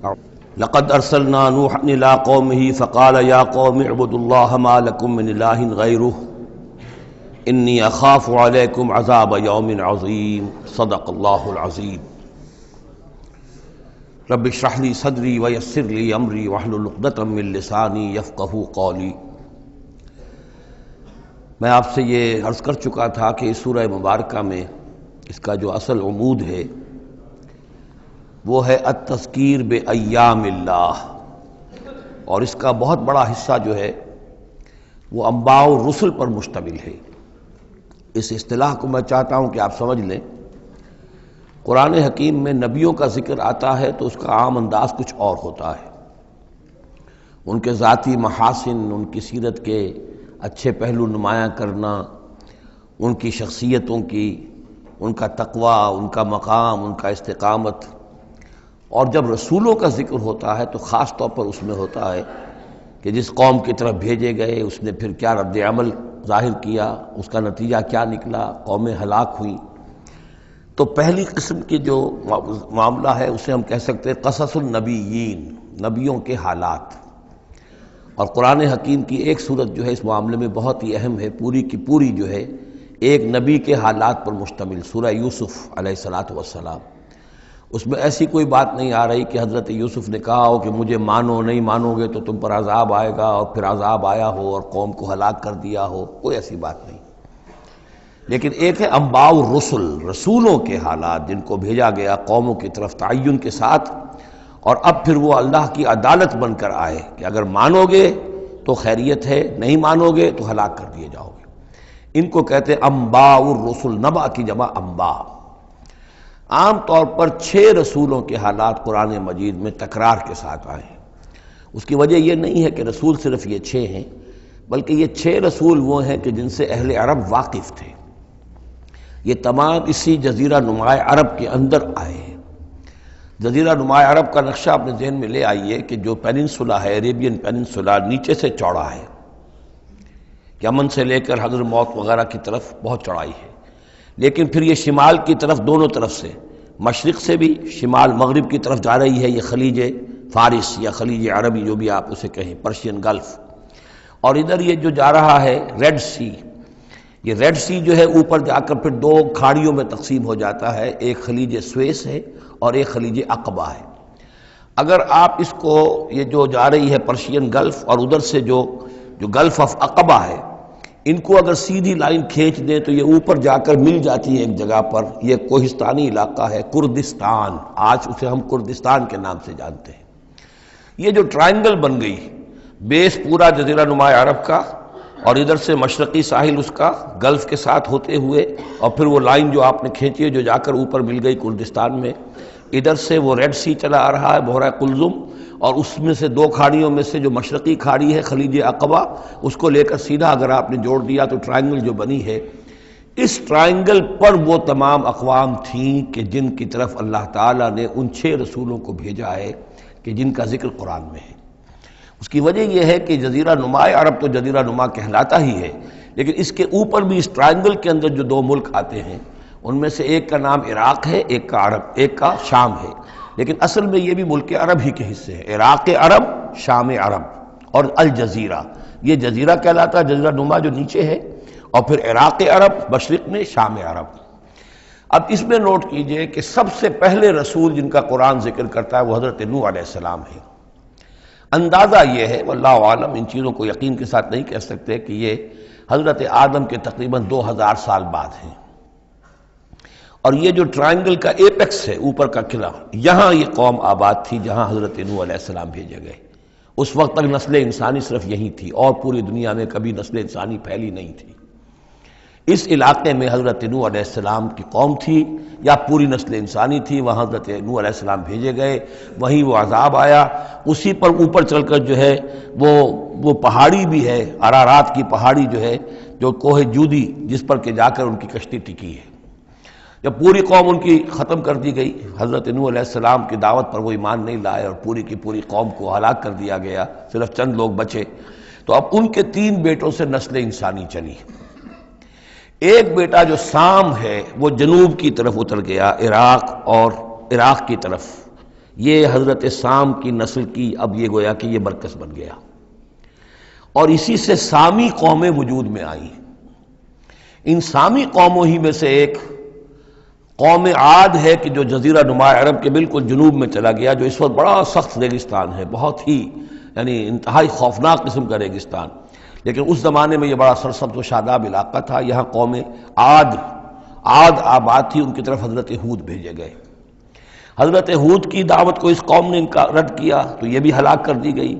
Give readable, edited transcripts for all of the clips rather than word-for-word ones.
لقد ارسلنا نوحا الى قومه فقال يا قوم اعبدوا الله ما لكم من اله غيره انی اخاف علیکم عذاب یوم عظیم صدق اللہ العظیم رب اشرح لی صدری ویسر لی امری واحلل عقدۃ من لسانی یفقہوا قولی۔ میں آپ سے یہ عرض کر چکا تھا کہ اس سورہ مبارکہ میں اس کا جو اصل عمود ہے وہ ہے التذکیر بایام اللہ، اور اس کا بہت بڑا حصہ جو ہے وہ انباء الرسل پر مشتمل ہے۔ اس اصطلاح کو میں چاہتا ہوں کہ آپ سمجھ لیں۔ قرآن حکیم میں نبیوں کا ذکر آتا ہے تو اس کا عام انداز کچھ اور ہوتا ہے، ان کے ذاتی محاسن، ان کی سیرت کے اچھے پہلو نمایاں کرنا، ان کی شخصیتوں کی، ان کا تقوی، ان کا مقام، ان کا استقامت۔ اور جب رسولوں کا ذکر ہوتا ہے تو خاص طور پر اس میں ہوتا ہے کہ جس قوم کی طرف بھیجے گئے اس نے پھر کیا رد عمل ظاہر کیا، اس کا نتیجہ کیا نکلا، قومیں ہلاک ہوئیں۔ تو پہلی قسم کی جو معاملہ ہے اسے ہم کہہ سکتے ہیں قصص النبیین، نبیوں کے حالات۔ اور قرآن حکیم کی ایک صورت جو ہے اس معاملے میں بہت ہی اہم ہے، پوری کی پوری جو ہے ایک نبی کے حالات پر مشتمل، سورہ یوسف علیہ الصلاۃ والسلام۔ اس میں ایسی کوئی بات نہیں آ رہی کہ حضرت یوسف نے کہا ہو کہ مجھے مانو، نہیں مانو گے تو تم پر عذاب آئے گا، اور پھر عذاب آیا ہو اور قوم کو ہلاک کر دیا ہو، کوئی ایسی بات نہیں۔ لیکن ایک ہے انباء الرسل، رسولوں کے حالات جن کو بھیجا گیا قوموں کی طرف تعین کے ساتھ، اور اب پھر وہ اللہ کی عدالت بن کر آئے کہ اگر مانو گے تو خیریت ہے، نہیں مانو گے تو ہلاک کر دیے جاؤ گے۔ ان کو کہتے ہیں انباء الرسل، نبا کی جمع انباء۔ عام طور پر 6 رسولوں کے حالات قرآن مجید میں تکرار کے ساتھ آئے ہیں۔ اس کی وجہ یہ نہیں ہے کہ رسول صرف یہ 6 ہیں، بلکہ یہ 6 رسول وہ ہیں کہ جن سے اہل عرب واقف تھے۔ یہ تمام اسی جزیرہ نماء عرب کے اندر آئے ہیں۔ جزیرہ نماء عرب کا نقشہ اپنے ذہن میں لے آئیے کہ جو پیننسولا ہے، عربین پیننسولا، نیچے سے چوڑا ہے، یمن سے لے کر حضرموت وغیرہ کی طرف بہت چوڑائی ہے، لیکن پھر یہ شمال کی طرف دونوں طرف سے، مشرق سے بھی شمال مغرب کی طرف جا رہی ہے، یہ خلیج فارس یا خلیج عربی جو بھی آپ اسے کہیں، پرشین گلف۔ اور ادھر یہ جو جا رہا ہے ریڈ سی، یہ ریڈ سی جو ہے اوپر جا کر پھر 2 کھاڑیوں میں تقسیم ہو جاتا ہے، ایک خلیج سویس ہے اور ایک خلیج عقبہ ہے۔ اگر آپ اس کو، یہ جو جا رہی ہے پرشین گلف، اور ادھر سے جو گلف آف عقبہ ہے، ان کو اگر سیدھی لائن کھینچ دیں تو یہ اوپر جا کر مل جاتی ہے ایک جگہ پر، یہ کوہستانی علاقہ ہے کردستان، آج اسے ہم کردستان کے نام سے جانتے ہیں۔ یہ جو ٹرائنگل بن گئی، بیس پورا جزیرہ نماء عرب کا، اور ادھر سے مشرقی ساحل اس کا گلف کے ساتھ ہوتے ہوئے، اور پھر وہ لائن جو آپ نے کھینچی ہے جو جا کر اوپر مل گئی کردستان میں، ادھر سے وہ ریڈ سی چلا آ رہا ہے، بحیرہ قلزم، اور اس میں سے 2 کھاڑیوں میں سے جو مشرقی کھاڑی ہے خلیج عقبہ، اس کو لے کر سیدھا اگر آپ نے جوڑ دیا تو ٹرائنگل جو بنی ہے، اس ٹرائنگل پر وہ تمام اقوام تھیں کہ جن کی طرف اللہ تعالیٰ نے ان 6 رسولوں کو بھیجا ہے کہ جن کا ذکر قرآن میں ہے۔ اس کی وجہ یہ ہے کہ جزیرہ نماء عرب تو جزیرہ نما کہلاتا ہی ہے، لیکن اس کے اوپر بھی اس ٹرائنگل کے اندر جو 2 ملک آتے ہیں، ان میں سے ایک کا نام عراق ہے، ایک کا عرب، ایک کا شام ہے، لیکن اصل میں یہ بھی ملک عرب ہی کے حصے ہیں، عراق عرب، شام عرب، اور الجزیرہ، یہ جزیرہ کہلاتا ہے، جزیرہ نما جو نیچے ہے، اور پھر عراق عرب مشرق میں، شام عرب۔ اب اس میں نوٹ کیجئے کہ سب سے پہلے رسول جن کا قرآن ذکر کرتا ہے وہ حضرت نوح علیہ السلام ہے۔ اندازہ یہ ہے، واللہ عالم، ان چیزوں کو یقین کے ساتھ نہیں کہہ سکتے، کہ یہ حضرت آدم کے تقریباً 2000 سال بعد ہیں۔ اور یہ جو ٹرائنگل کا ایپیکس ہے، اوپر کا قلعہ، یہاں یہ قوم آباد تھی جہاں حضرت نوح علیہ السلام بھیجے گئے۔ اس وقت تک نسل انسانی صرف یہی تھی، اور پوری دنیا میں کبھی نسل انسانی پھیلی نہیں تھی۔ اس علاقے میں حضرت نوح علیہ السلام کی قوم تھی، یا پوری نسل انسانی تھی، وہاں حضرت نوح علیہ السلام بھیجے گئے، وہیں وہ عذاب آیا۔ اسی پر اوپر چل کر جو ہے وہ پہاڑی بھی ہے، ارارات کی پہاڑی جو ہے، جو کوہ جودی، جس پر کہ جا کر ان کی کشتی ٹکی ہے۔ جب پوری قوم ان کی ختم کر دی گئی، حضرت نوح علیہ السلام کی دعوت پر وہ ایمان نہیں لائے، اور پوری کی پوری قوم کو ہلاک کر دیا گیا، صرف چند لوگ بچے۔ تو اب ان کے 3 بیٹوں سے نسل انسانی چلی۔ ایک بیٹا جو سام ہے وہ جنوب کی طرف اتر گیا، عراق اور عراق کی طرف، یہ حضرت سام کی نسل کی اب یہ گویا کہ یہ مرکز بن گیا، اور اسی سے سامی قومیں وجود میں آئیں۔ ان سامی قوموں ہی میں سے ایک قوم عاد ہے کہ جو جزیرہ نما عرب کے بالکل جنوب میں چلا گیا، جو اس وقت بڑا سخت ریگستان ہے، بہت ہی یعنی انتہائی خوفناک قسم کا ریگستان، لیکن اس زمانے میں یہ بڑا سرسبز و شاداب علاقہ تھا۔ یہاں قوم عاد آباد تھی، ان کی طرف حضرت ہود بھیجے گئے۔ حضرت ہود کی دعوت کو اس قوم نے رد کیا تو یہ بھی ہلاک کر دی گئی۔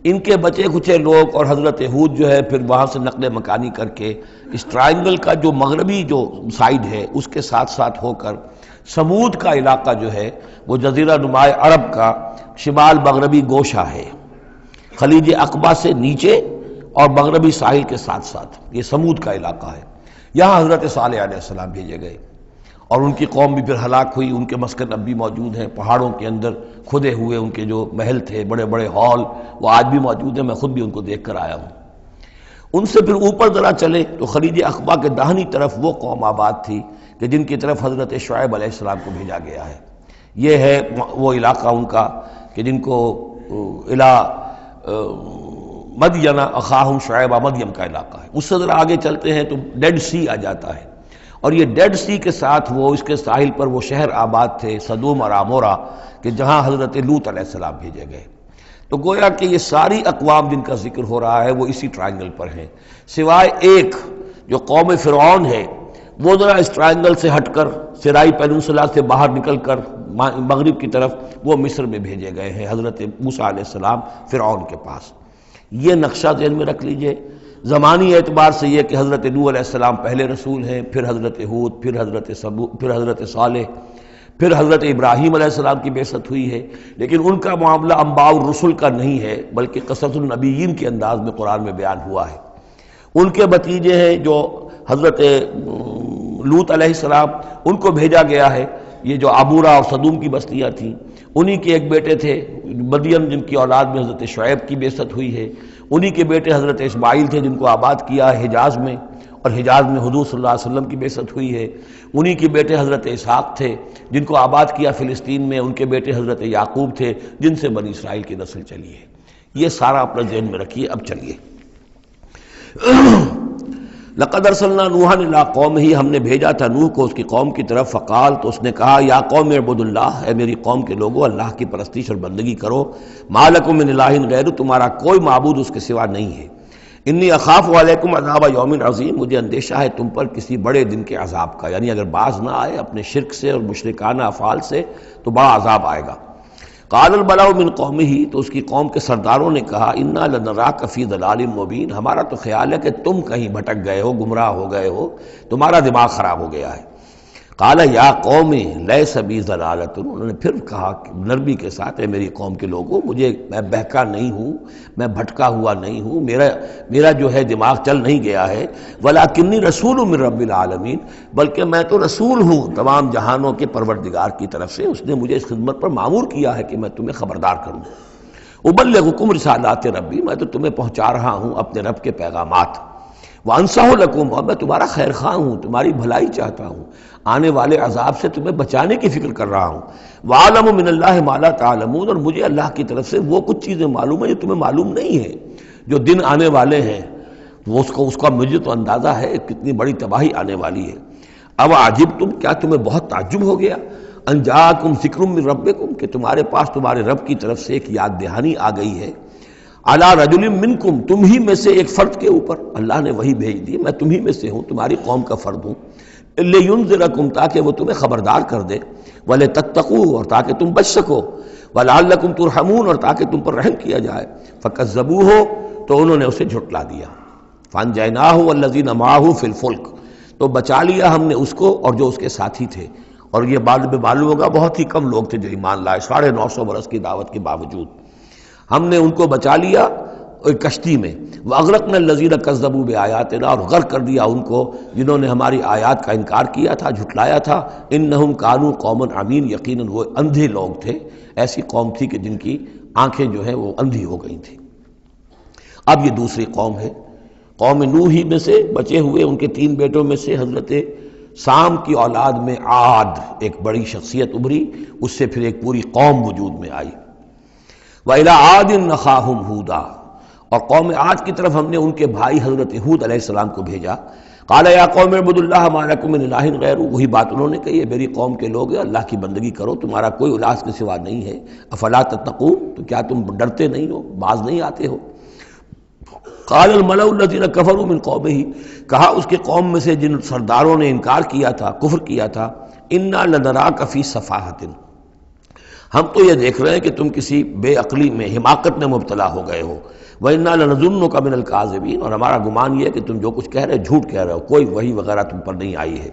ان کے بچے کچے لوگ اور حضرت ہود جو ہے پھر وہاں سے نقل مکانی کر کے اس ٹرائنگل کا جو مغربی جو سائیڈ ہے اس کے ساتھ ساتھ ہو کر سمود کا علاقہ جو ہے وہ جزیرہ نما عرب کا شمال مغربی گوشہ ہے، خلیج عقبہ سے نیچے اور مغربی ساحل کے ساتھ ساتھ یہ سمود کا علاقہ ہے۔ یہاں حضرت صالح علیہ السلام بھیجے گئے اور ان کی قوم بھی پھر ہلاک ہوئی۔ ان کے مسکن اب بھی موجود ہیں، پہاڑوں کے اندر کھدے ہوئے ان کے جو محل تھے، بڑے بڑے ہال، وہ آج بھی موجود ہیں، میں خود بھی ان کو دیکھ کر آیا ہوں۔ ان سے پھر اوپر ذرا چلے تو خلیج عقبہ کے داہنی طرف وہ قوم آباد تھی کہ جن کی طرف حضرت شعیب علیہ السلام کو بھیجا گیا ہے۔ یہ ہے وہ علاقہ ان کا کہ جن کو مدین اخاہم شعیب مدین کا علاقہ ہے۔ اس سے ذرا آگے چلتے ہیں تو ڈیڈ سی آ جاتا ہے، اور یہ ڈیڈ سی کے ساتھ وہ اس کے ساحل پر وہ شہر آباد تھے سدوم اور عمورہ کہ جہاں حضرت لوط علیہ السلام بھیجے گئے۔ تو گویا کہ یہ ساری اقوام جن کا ذکر ہو رہا ہے وہ اسی ٹرائنگل پر ہیں، سوائے ایک جو قوم فرعون ہے، وہ ذرا اس ٹرائنگل سے ہٹ کر سرائی پیننسولا سے باہر نکل کر مغرب کی طرف وہ مصر میں بھیجے گئے ہیں حضرت موسیٰ علیہ السلام فرعون کے پاس۔ یہ نقشہ ذہن میں رکھ لیجئے۔ زمانی اعتبار سے یہ کہ حضرت نوح علیہ السلام پہلے رسول ہیں، پھر حضرت ہود، پھر حضرت صالح، پھر حضرت ابراہیم علیہ السلام کی بعثت ہوئی ہے، لیکن ان کا معاملہ انباء الرسل کا نہیں ہے بلکہ قصص النبیین کے انداز میں قرآن میں بیان ہوا ہے۔ ان کے بھتیجے ہیں جو حضرت لوط علیہ السلام، ان کو بھیجا گیا ہے۔ یہ جو عبورہ اور صدوم کی بستیاں تھیں، انہی کے ایک بیٹے تھے مدین جن کی اولاد میں حضرت شعیب کی بعثت ہوئی ہے، انہی کے بیٹے حضرت اسماعیل تھے جن کو آباد کیا ہے حجاز میں، اور حجاز میں حضور صلی اللہ علیہ وسلم کی بعثت ہوئی ہے۔ انہی کے بیٹے حضرت اسحاق تھے جن کو آباد کیا فلسطین میں، ان کے بیٹے حضرت یعقوب تھے جن سے بنی اسرائیل کی نسل چلی ہے۔ یہ سارا اپنا ذہن میں رکھیے۔ اب چلیے، لقد ارسلنا نوحا الی قومہ، ہم نے بھیجا تھا نوح کو اس کی قوم کی طرف، فقال، تو اس نے کہا، یا قوم اعبدوا اللہ، اے میری قوم کے لوگو اللہ کی پرستش اور بندگی کرو، ما لکم من الہ غیرہ، تمہارا کوئی معبود اس کے سوا نہیں ہے، انی اخاف علیکم عذاب یوم عظیم، مجھے اندیشہ ہے تم پر کسی بڑے دن کے عذاب کا، یعنی اگر باز نہ آئے اپنے شرک سے اور مشرکانہ افعال سے تو بڑا عذاب آئے گا۔ قال الملأ من قومہ، تو اس کی قوم کے سرداروں نے کہا، انا لنراک فی ضلال مبین، ہمارا تو خیال ہے کہ تم کہیں بھٹک گئے ہو، گمراہ ہو گئے ہو، تمہارا دماغ خراب ہو گیا ہے۔ قال یا قوم لیس بی ضلالۃ، انہوں نے پھر کہا نرمی کے ساتھ، اے میری قوم کے لوگوں، میں بہکا نہیں ہوں، میں بھٹکا ہوا نہیں ہوں، میرا جو ہے دماغ چل نہیں گیا ہے، ولکنی رسول من رب العالمین، بلکہ میں تو رسول ہوں تمام جہانوں کے پروردگار کی طرف سے، اس نے مجھے اس خدمت پر مامور کیا ہے کہ میں تمہیں خبردار کروں۔ ابلغکم رسالات ربی، میں تو تمہیں پہنچا رہا ہوں اپنے رب کے پیغامات، وانصح لکم، اور میں تمہارا خیر خواہ ہوں، تمہاری بھلائی چاہتا ہوں، آنے والے عذاب سے تمہیں بچانے کی فکر کر رہا ہوں۔ وَعَلَمُ مِنَ اللَّهِ مَا لَا تَعْلَمُونَ، اور مجھے اللہ کی طرف سے وہ کچھ چیزیں معلوم ہیں جو تمہیں معلوم نہیں ہیں، جو دن آنے والے ہیں وہ اس کا مجھے تو اندازہ ہے کتنی بڑی تباہی آنے والی ہے۔ اب عجبتم، کیا تمہیں بہت تعجب ہو گیا، ان جاءکم ذکر من ربکم، کہ تمہارے پاس تمہارے رب کی طرف سے ایک یاد دہانی آ گئی ہے، علی رجل منکم، تم ہی میں سے ایک فرد کے اوپر اللہ نے وہی بھیج دی، میں تم ہی میں سے ہوں، تمہاری قوم کا فرد ہوں، لینذرکم، تاکہ وہ تمہیں خبردار کر دے، ولتتقوا، اور تاکہ تم بچ سکو، ولعلکم ترحمون، اور تاکہ تم پر رحم کیا جائے، فکذبوہ، تو انہوں نے اسے جھٹلا دیا، فانجیناہ والذین معہ فی الفلک، تو بچا لیا ہم نے اس کو اور جو اس کے ساتھی تھے، اور یہ بعد میں معلوم ہوگا بہت ہی کم لوگ تھے جو ایمان لائے، 950 برس کی دعوت کے باوجود ہم نے ان کو بچا لیا ایک کشتی میں، وَأَغْرَقْنَا الَّذِينَ كَذَّبُوا بِآيَاتِنَا، اور غرق کر دیا ان کو جنہوں نے ہماری آیات کا انکار کیا تھا، جھٹلایا تھا، إِنَّهُمْ كَانُوا قَوْمًا عَمِينَ، یقیناً وہ اندھے لوگ تھے، ایسی قوم تھی کہ جن کی آنکھیں جو ہیں وہ اندھی ہو گئی تھیں۔ اب یہ دوسری قوم ہے، قوم نوح ہی میں سے بچے ہوئے ان کے 3 بیٹوں میں سے حضرت سام کی اولاد میں عاد ایک بڑی شخصیت ابھری، اس سے پھر ایک پوری قوم وجود میں آئی۔ وَإِلَىٰ عَادٍ أَخَاهُمْ هُودًا، اور قوم عاد کی طرف ہم نے ان کے بھائی حضرت ہود علیہ السلام کو بھیجا۔ قَالَ يَا قَوْمِ اعْبُدُوا اللَّهَ مَا لَكُم مِّنْ إِلَٰهٍ غَيْرُهُ، وہی بات انہوں نے کہی ہے، میری قوم کے لوگ اللہ کی بندگی کرو، تمہارا کوئی الہ کے سوا نہیں ہے۔ افلا تتقون، تو کیا تم ڈرتے نہیں ہو، باز نہیں آتے ہو؟ قال الملأ الذين كفروا من قومه، کہا اس کے قوم میں سے جن سرداروں نے انکار کیا تھا، کفر کیا تھا، انا لنراک فی سفاہۃ، ہم تو یہ دیکھ رہے ہیں کہ تم کسی بے عقلی میں، حماقت میں مبتلا ہو گئے ہو۔ وَإِنَّا لَنَظُنُّكَ مِنَ الْكَاذِبِينَ، اور ہمارا گمان یہ ہے کہ تم جو کچھ کہہ رہے جھوٹ کہہ رہے ہو، کوئی وحی وغیرہ تم پر نہیں آئی ہے۔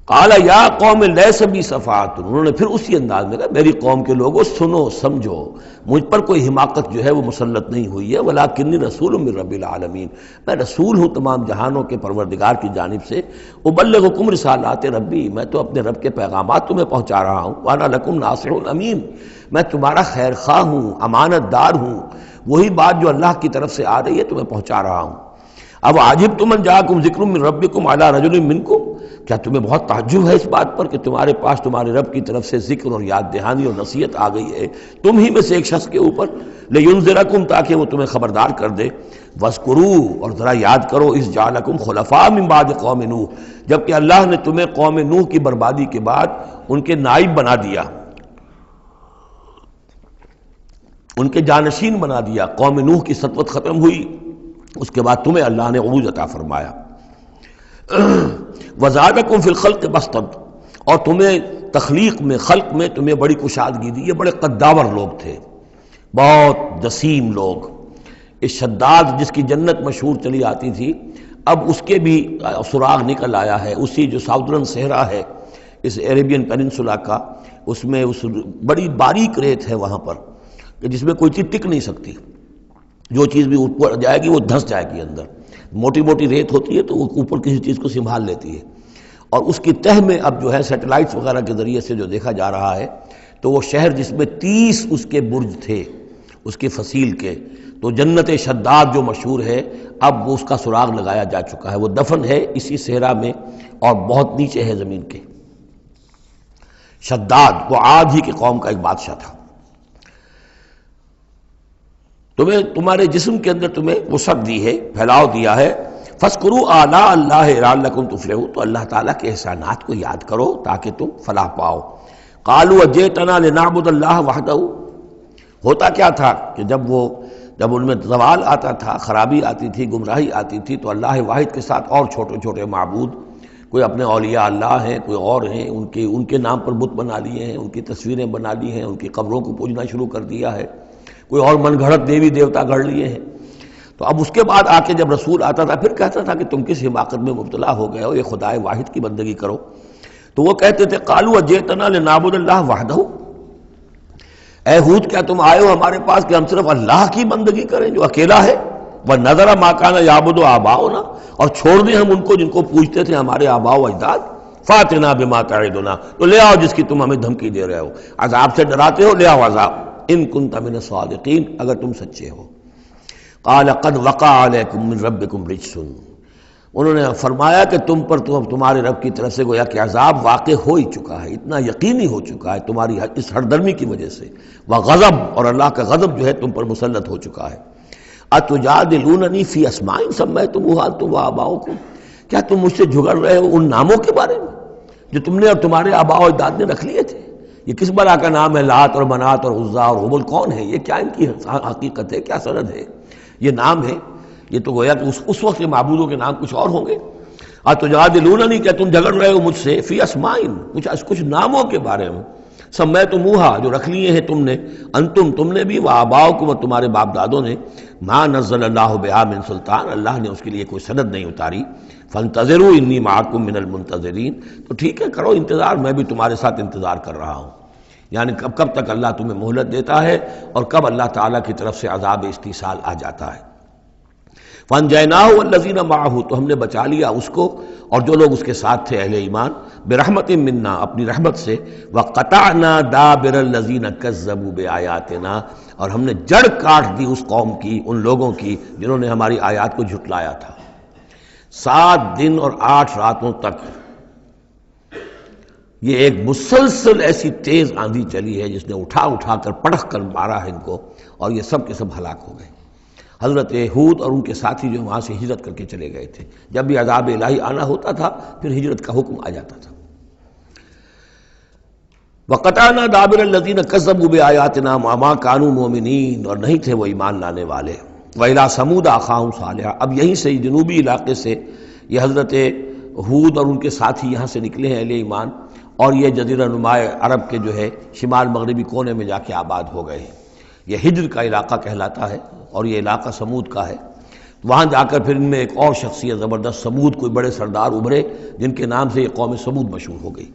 قَالَ يَا قَوْمِ لَيْسَ بِي سَفَاهَةٌ، انہوں نے پھر اسی انداز میں کہا میری قوم کے لوگوں سنو سمجھو، مجھ پر کوئی حماقت جو ہے وہ مسلط نہیں ہوئی ہے، وَلَٰكِنِّي رَسُولٌ مِّن رَّبِّ الْعَالَمِينَ، میں رسول ہوں تمام جہانوں کے پروردگار کی جانب سے، أُبَلِّغُكُمْ رِسَالَاتِ رَبِّی، میں تو اپنے رب کے پیغامات تمہیں پہنچا رہا ہوں، وَأَنَا لَكُمْ نَاصِحٌ أَمِینٌ، میں تمہارا خیر خواہ ہوں، امانت دار ہوں، وہی بات جو اللہ کی طرف سے آ رہی ہے تمہیں پہنچا رہا ہوں۔ اب عجبتم ان جاءکم ذکر من ربکم علی رجل منکم، کیا تمہیں بہت تعجب ہے اس بات پر کہ تمہارے پاس تمہارے رب کی طرف سے ذکر اور یاد دہانی اور نصیحت آ گئی ہے تم ہی میں سے ایک شخص کے اوپر، لینذرکم، تاکہ وہ تمہیں خبردار کر دے، واذکروا، اور ذرا یاد کرو، اذ جعلکم خلفاء من بعد قوم نوح، جبکہ اللہ نے تمہیں قوم نوح کی بربادی کے بعد ان کے نائب بنا دیا، ان کے جانشین بنا دیا۔ قوم نوح کی سطوت ختم ہوئی، اس کے بعد تمہیں اللہ نے عروج عطا فرمایا۔ وزادکم فی الخلق بسطا، اور تمہیں تخلیق میں، خلق میں تمہیں بڑی کشادگی دی۔ یہ بڑے قداور لوگ تھے، بہت جسیم لوگ۔ اس شداد جس کی جنت مشہور چلی آتی تھی، اب اس کے بھی سراغ نکل آیا ہے۔ اسی جو ساؤدرن صحرا ہے اس عربین پیننسولا کا، اس میں اس بڑی باریک ریت ہے وہاں پر کہ جس میں کوئی چیز ٹک نہیں سکتی، جو چیز بھی اوپر جائے گی وہ دھنس جائے گی اندر۔ موٹی موٹی ریت ہوتی ہے تو وہ اوپر کسی چیز کو سنبھال لیتی ہے، اور اس کی تہ میں اب جو ہے سیٹلائٹس وغیرہ کے ذریعے سے جو دیکھا جا رہا ہے، تو وہ شہر جس میں 30 اس کے برج تھے اس کی فصیل کے، تو جنت شداد جو مشہور ہے، اب وہ اس کا سراغ لگایا جا چکا ہے۔ وہ دفن ہے اسی صحرا میں اور بہت نیچے ہے زمین کے۔ شداد وہ عاد ہی کی قوم کا ایک بادشاہ تھا۔ تمہیں تمہارے جسم کے اندر تمہیں وسعت دی ہے، پھیلاؤ دیا ہے۔ فاذکروا آلاء اللہ لعلکم تفلحون، تو اللہ تعالیٰ کے احسانات کو یاد کرو تاکہ تم فلاح پاؤ۔ قالوا اجئتنا لنعبد اللہ وحدہ، ہوتا کیا تھا کہ جب ان میں زوال آتا تھا، خرابی آتی تھی، گمراہی آتی تھی، تو اللہ واحد کے ساتھ اور چھوٹے چھوٹے معبود، کوئی اپنے اولیاء اللہ ہیں، کوئی اور ہیں، ان کے نام پر بت بنا لیے ہیں، ان کی تصویریں بنا لی ہیں، ان کی قبروں کو پوجنا شروع کر دیا ہے، کوئی اور من گھڑت دیوی دیوتا گھڑ لیے ہیں۔ تو اب اس کے بعد آ کے جب رسول آتا تھا پھر کہتا تھا کہ تم کس حماقت میں مبتلا ہو گئے ہو، یہ خدائے واحد کی بندگی کرو۔ تو وہ کہتے تھے قالوا اجئتنا لنعبد اللہ وحدہ، اے ہود کیا تم آئے ہو ہمارے پاس کہ ہم صرف اللہ کی بندگی کریں جو اکیلا ہے، وَنَذَرَ مَا كَانَ يَعْبُدُ آبَاؤُنَا، اور چھوڑ دیں ہم ان کو جن کو پوجتے تھے ہمارے آباء و اجداد۔ فَأْتِنَا بِمَا تَعِدُنَا، تو لے آؤ جس کی تم ہمیں دھمکی دے رہے ہو، عذاب سے ڈراتے ہو، لے آؤ عذاب، ان كنت من الصادقین، اگر تم سچے ہو۔ قال قد وقع علیکم من ربکم رجس، انہوں نے فرمایا کہ تم پر تمہارے رب کی طرف سے گویا کہ عذاب واقع ہو ہی چکا ہے، اتنا یقینی ہو چکا ہے تمہاری اس ہردرمی کی وجہ سے، وغضب، اور اللہ کا غضب جو ہے تم پر مسلط ہو چکا ہے۔ اتجادلوننی فی اسماء سمیتموها انتم وآباؤکم، کیا تم مجھ سے جھگڑ رہے ہو ان ناموں کے بارے میں جو تم نے اور تمہارے آباء و اجداد نے رکھ لیے تھے؟ یہ کس بلا کا نام ہے؟ لات اور منات اور عزا اور ہبل کون ہے؟ یہ کیا ان کی حقیقت ہے، کیا سند ہے؟ یہ نام ہے، یہ تو گویا کہ اس وقت کے معبودوں کے نام کچھ اور ہوں گے۔ اتجادلوننی، کیا تم جھگڑ رہے ہو مجھ سے فی اسماء، کچھ ناموں کے بارے میں، سمیتموها، جو رکھ لیے ہیں تم نے، انتم، تم نے بھی، وآباؤکم، اور تمہارے باپ دادوں نے، ما نزل اللہ بہا من سلطان، اللہ نے اس کے لیے کوئی سند نہیں اتاری۔ فانتظروا انی معکم من المنتظرین، تو ٹھیک ہے کرو انتظار، میں بھی تمہارے ساتھ انتظار کر رہا ہوں، یعنی کب تک اللہ تمہیں مہلت دیتا ہے اور کب اللہ تعالیٰ کی طرف سے عذاب استیصال آ جاتا ہے۔ فانجیناہ والذین معہ، تو ہم نے بچا لیا اس کو اور جو لوگ اس کے ساتھ تھے اہل ایمان، برحمت منا، اپنی رحمت سے، وقطعنا دابر الذین کذبوا بآیاتنا، اور ہم نے جڑ کاٹ دی اس قوم کی، ان لوگوں کی جنہوں نے ہماری آیات کو جھٹلایا تھا۔ 7 دن اور 8 راتوں تک یہ ایک مسلسل ایسی تیز آندھی چلی ہے جس نے اٹھا اٹھا کر پٹخ کر مارا ہے ان کو، اور یہ سب کے سب ہلاک ہو گئے۔ حضرت ہود اور ان کے ساتھی جو وہاں سے ہجرت کر کے چلے گئے تھے، جب بھی عذاب الہی آنا ہوتا تھا پھر ہجرت کا حکم آ جاتا تھا۔ وَقَطَعْنَا دَابِرَ الَّذِينَ كَذَّبُوا بِآيَاتِنَا وَمَا كَانُوا مُؤْمِنِينَ، اور نہیں تھے وہ ایمان لانے والے۔ وَإِلَىٰ ثَمُودَ أَخَاهُمْ صَالِحًا، اب یہیں سے جنوبی علاقے سے یہ حضرت ہود اور ان کے ساتھی یہاں سے نکلے ہیں اہل ایمان، اور یہ جزیرہ نما عرب کے جو ہے شمال مغربی کونے میں جا کے آباد ہو گئے ہیں۔ یہ ہجر کا علاقہ کہلاتا ہے، اور یہ علاقہ سمود کا ہے۔ وہاں جا کر پھر ان میں ایک اور شخصیت زبردست سمود کوئی بڑے سردار ابھرے جن کے نام سے یہ قوم سمود مشہور ہو گئی۔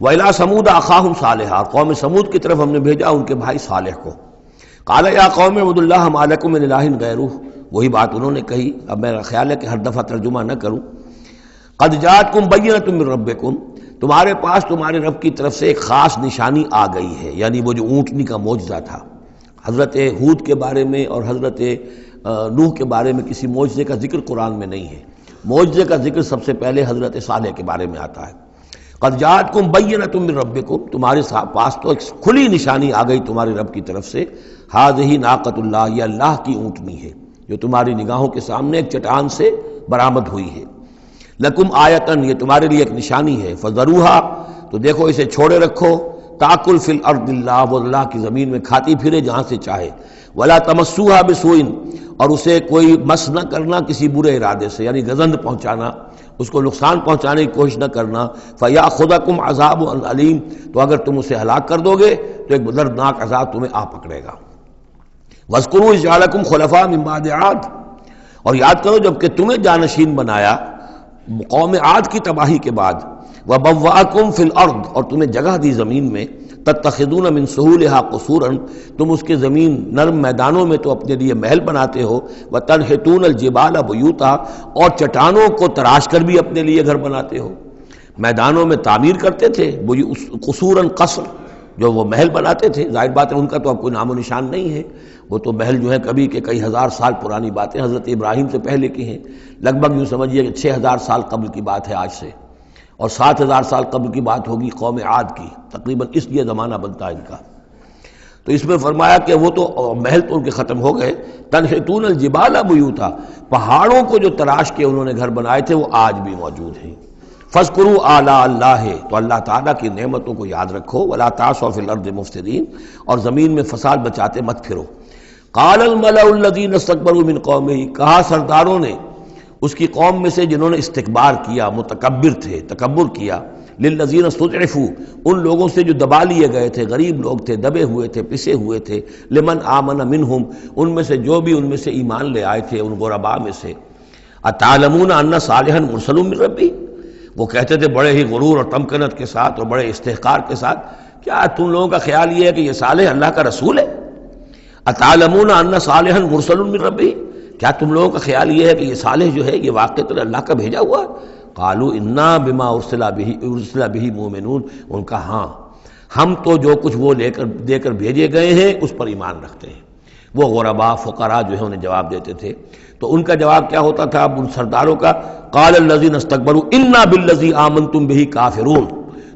وَإِلَىٰ ثَمُودَ أَخَاهُمْ صَالِحًا، اور قوم سمود کی طرف ہم نے بھیجا ان کے بھائی صالح کو۔ قَالَ يَا قَوْمِ اعْبُدُوا اللَّهَ مَا لَكُم مِّنْ إِلَٰهٍ غَيْرُهُ، وہی بات انہوں نے کہی، اب میرا خیال ہے کہ ہر دفعہ ترجمہ نہ کروں۔ قَدْ جَاءَتْكُم بَيِّنَةٌ مِّن رَّبِّكُم، تمہارے پاس تمہارے رب کی طرف سے ایک خاص نشانی آ گئی ہے، یعنی وہ جو اونٹنی کا معجزہ تھا۔ حضرت ہود کے بارے میں اور حضرت نوح کے بارے میں کسی معجزے کا ذکر قرآن میں نہیں ہے، معجزے کا ذکر سب سے پہلے حضرت صالح کے بارے میں آتا ہے۔ قد جاءتکم بینۃ من ربکم، تمہارے پاس تو ایک کھلی نشانی آ گئی تمہارے رب کی طرف سے۔ ھذہ ناقۃ اللہ، یہ اللہ کی اونٹنی ہے جو تمہاری نگاہوں کے سامنے ایک چٹان سے برآمد ہوئی ہے۔ لکم آیتن، یہ تمہارے لیے ایک نشانی ہے۔ فذروھا، تو دیکھو اسے چھوڑے رکھو۔ تاکل فی الارض اللہ، وہ اللہ کی زمین میں کھاتی پھرے جہاں سے چاہے۔ ولا تمسوھا بسوء، اور اسے کوئی مس نہ کرنا کسی برے ارادے سے، یعنی گزند پہنچانا، اس کو نقصان پہنچانے کی کوشش نہ کرنا۔ فیاخذکم عذاب علیم، تو اگر تم اسے ہلاک کر دو گے تو ایک دردناک عذاب تمہیں آ پکڑے گا۔ واذکروا اذ جعلکم خلفاء من بعد عاد، اور یاد کرو جب کہ تمہیں جانشین بنایا قوم عاد کی تباہی کے بعد۔ وبوأکم فی الارض، اور تمہیں جگہ دی زمین میں۔ تتخذون من سہولها قصورا، تم اس کے زمین نرم میدانوں میں تو اپنے لیے محل بناتے ہو۔ وتنحتون الجبال بیوتا، اور چٹانوں کو تراش کر بھی اپنے لیے گھر بناتے ہو۔ میدانوں میں تعمیر کرتے تھے قصورا، قصر جو وہ محل بناتے تھے، ظاہر بات ہے ان کا تو اب کوئی نام و نشان نہیں ہے، وہ تو محل جو ہے کبھی کے کئی ہزار سال پرانی باتیں حضرت ابراہیم سے پہلے کی ہیں، لگ بھگ یوں سمجھیے کہ 6000 سال قبل کی بات ہے آج سے، اور 7000 سال قبل کی بات ہوگی قوم عاد کی، تقریباً اس لیے زمانہ بنتا ہے ان کا۔ تو اس میں فرمایا کہ وہ تو محل تو ان کے ختم ہو گئے۔ تنحتون الجبال بیوتا، پہاڑوں کو جو تراش کے انہوں نے گھر بنائے تھے وہ آج بھی موجود ہیں۔ فاذکروا آلاء اللہ، تو اللہ تعالیٰ کی نعمتوں کو یاد رکھو۔ ولا تعثوا فی الارض مفسدین، اور زمین میں فساد بچاتے مت پھرو۔ قال الملأ الذین استکبروا من قومہ، کہا سرداروں نے اس کی قوم میں سے جنہوں نے استکبار کیا، متکبر تھے، تکبر کیا، للذین استضعفوا، ان لوگوں سے جو دبا لیے گئے تھے، غریب لوگ تھے، دبے ہوئے تھے، پسے ہوئے تھے، لمن آمن منہم، ان میں سے جو بھی ان میں سے ایمان لے آئے تھے ان غرباء میں سے۔ اتعلمون ان صالحا مرسل من ربی، وہ کہتے تھے بڑے ہی غرور اور تمکنت کے ساتھ اور بڑے استحقار کے ساتھ، کیا تم لوگوں کا خیال یہ ہے کہ یہ صالح اللہ کا رسول ہے؟ اتعلمون ان صالحا مرسل من ربی، کیا تم لوگوں کا خیال یہ ہے کہ یہ صالح جو ہے یہ واقعتاً اللہ کا بھیجا ہوا ہے؟ قالوا انا بما ارسل به مؤمنون، ان کا ہاں ہم تو جو کچھ وہ دے کر بھیجے گئے ہیں اس پر ایمان رکھتے ہیں۔ وہ غرباء فقراء جو ہے انہیں جواب دیتے تھے، تو ان کا جواب کیا ہوتا تھا اب ان سرداروں کا؟ قال الذین استکبروا انا بالذی آمنتم به کافرون،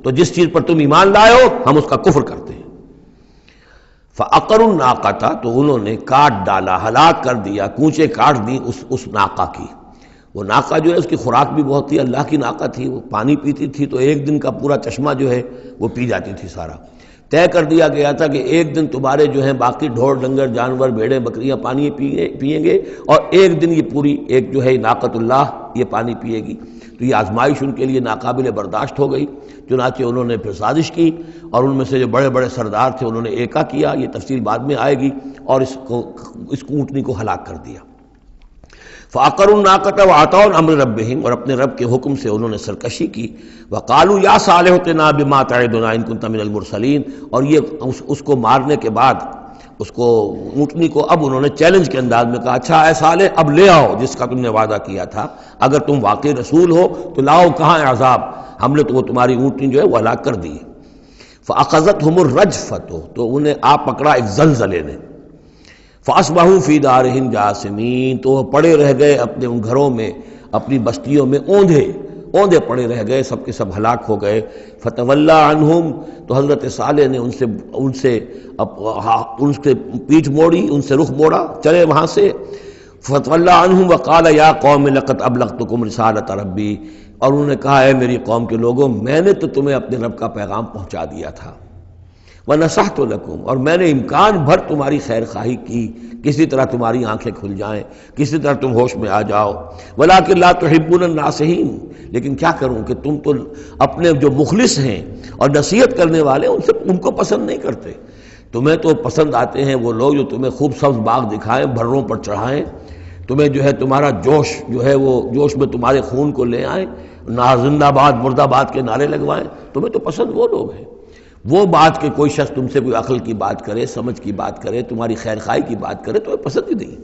تو جس چیز پر تم ایمان لائے ہو ہم اس کا کفر کرتے ہیں۔ فعقروا الناقۃ، تو انہوں نے کاٹ ڈالا، ہلاک کر دیا، کونچے کاٹ دی اس ناقہ کی۔ وہ ناقہ جو ہے اس کی خوراک بھی بہت تھی، اللہ کی ناقہ تھی، وہ پانی پیتی تھی تو ایک دن کا پورا چشمہ جو ہے وہ پی جاتی تھی سارا۔ طے کر دیا گیا تھا کہ ایک دن تمہارے جو ہیں باقی ڈھور ڈنگر جانور بھیڑیں بکریاں پانی پئیں گے، اور ایک دن یہ پوری ایک جو ہے ناقۃ اللہ یہ پانی پیے گی۔ تو یہ آزمائش ان کے لیے ناقابل برداشت ہو گئی، چنانچہ انہوں نے پھر سازش کی، اور ان میں سے جو بڑے بڑے سردار تھے انہوں نے ایکا کیا، یہ تفصیل بعد میں آئے گی، اور اس اونٹنی کو ہلاک کر دیا۔ فعقروا الناقۃ وعتوا عن امر ربہم، اور اپنے رب کے حکم سے انہوں نے سرکشی کی۔ وقالوا یا صالح ائتنا بما تعدنا ان كنت من المرسلین، اور یہ اس کو مارنے کے بعد اس کو اونٹنی کو اب انہوں نے چیلنج کے انداز میں کہا، اچھا اے صالح اب لے آؤ جس کا تم نے وعدہ کیا تھا، اگر تم واقعی رسول ہو تو لاؤ، کہاں ہے عذاب؟ ہم نے تو وہ تمہاری اونٹنی جو ہے وہ ہلاک کر دی۔ فاخذتهم الرجفۃ، تو انہیں آ پکڑا ایک زلزلے نے۔ فاصبحوا فی دارہم جاثمین، تو وہ پڑے رہ گئے اپنے ان گھروں میں اپنی بستیوں میں اوندھے پڑے رہ گئے، سب کے سب ہلاک ہو گئے۔ فتولی عنہم، تو حضرت صالح نے ان سے پیٹھ موڑی، ان سے رخ موڑا، چلے وہاں سے۔ فتولی عنہم وقال یا قوم لقد ابلغتکم رسالۃ ربی، اور انہوں نے کہا اے میری قوم کے لوگوں، میں نے تو تمہیں اپنے رب کا پیغام پہنچا دیا تھا، وَنَصَحْتُ لَكُمْ، اور میں نے امکان بھر تمہاری خیر خواہی کی، کسی طرح تمہاری آنکھیں کھل جائیں، کسی طرح تم ہوش میں آ جاؤ، وَلَٰكِن لَا تُحِبُّونَ النَّاصِحِينَ، لیکن کیا کروں کہ تم تو اپنے جو مخلص ہیں اور نصیحت کرنے والے ان کو پسند نہیں کرتے۔ تمہیں تو پسند آتے ہیں وہ لوگ جو تمہیں خوب سبز باغ دکھائیں، بھروں پر چڑھائیں، تمہیں جو ہے تمہارا جوش جو ہے وہ جوش میں تمہارے خون کو لے آئیں، زندہ آباد مرد آباد کے نعرے لگوائیں، تمہیں تو پسند وہ لوگ ہیں۔ وہ بات کہ کوئی شخص تم سے کوئی عقل کی بات کرے، سمجھ کی بات کرے، تمہاری خیر خواہی کی بات کرے، تمہیں پسند ہی نہیں۔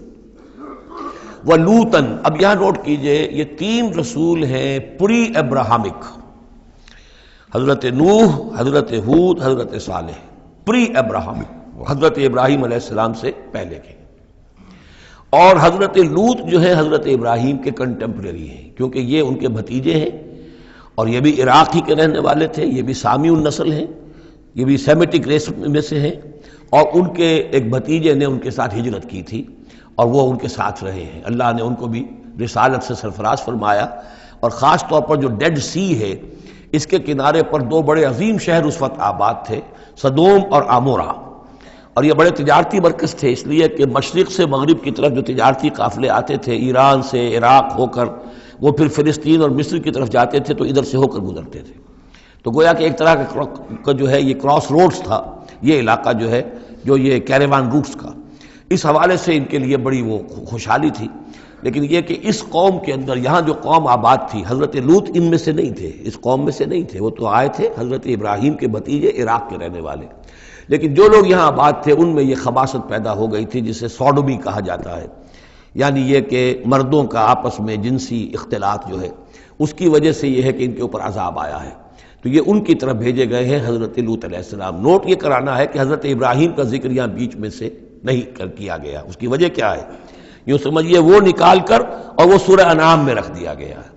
وَلُوطًا، اب یہاں نوٹ کیجئے یہ 3 رسول ہیں پری ابراہمک، حضرت نوح، حضرت ہود، حضرت صالح، پری ابراہمک، حضرت ابراہیم علیہ السلام سے پہلے کے۔ اور حضرت لوط جو ہے حضرت ابراہیم کے کنٹمپریری ہیں، کیونکہ یہ ان کے بھتیجے ہیں، اور یہ بھی عراق ہی کے رہنے والے تھے، یہ بھی سامی النسل ہیں، یہ بھی سیمیٹک ریس میں سے ہیں، اور ان کے ایک بھتیجے نے ان کے ساتھ ہجرت کی تھی اور وہ ان کے ساتھ رہے ہیں۔ اللہ نے ان کو بھی رسالت سے سرفراز فرمایا، اور خاص طور پر جو ڈیڈ سی ہے اس کے کنارے پر 2 بڑے عظیم شہر اس وقت آباد تھے، سدوم اور عمورہ، اور یہ بڑے تجارتی مرکز تھے، اس لیے کہ مشرق سے مغرب کی طرف جو تجارتی قافلے آتے تھے ایران سے عراق ہو کر وہ پھر فلسطین اور مصر کی طرف جاتے تھے تو ادھر سے ہو کر گزرتے تھے، تو گویا کہ ایک طرح کا جو ہے یہ کراس روڈز تھا یہ علاقہ جو ہے، جو یہ کیریوان روٹس کا، اس حوالے سے ان کے لیے بڑی وہ خوشحالی تھی۔ لیکن یہ کہ اس قوم کے اندر یہاں جو قوم آباد تھی، حضرت لوط ان میں سے نہیں تھے، اس قوم میں سے نہیں تھے، وہ تو آئے تھے حضرت ابراہیم کے بھتیجے عراق کے رہنے والے، لیکن جو لوگ یہاں آباد تھے ان میں یہ خباثت پیدا ہو گئی تھی جسے سوڈومی کہا جاتا ہے، یعنی یہ کہ مردوں کا آپس میں جنسی اختلاط جو ہے اس کی وجہ سے یہ ہے کہ ان کے اوپر عذاب آیا ہے، تو یہ ان کی طرف بھیجے گئے ہیں حضرت لوط علیہ السلام۔ نوٹ یہ کرانا ہے کہ حضرت ابراہیم کا ذکر یہاں بیچ میں سے نہیں کیا گیا، اس کی وجہ کیا ہے؟ یوں سمجھیے وہ نکال کر اور وہ سورہ انعام میں رکھ دیا گیا ہے،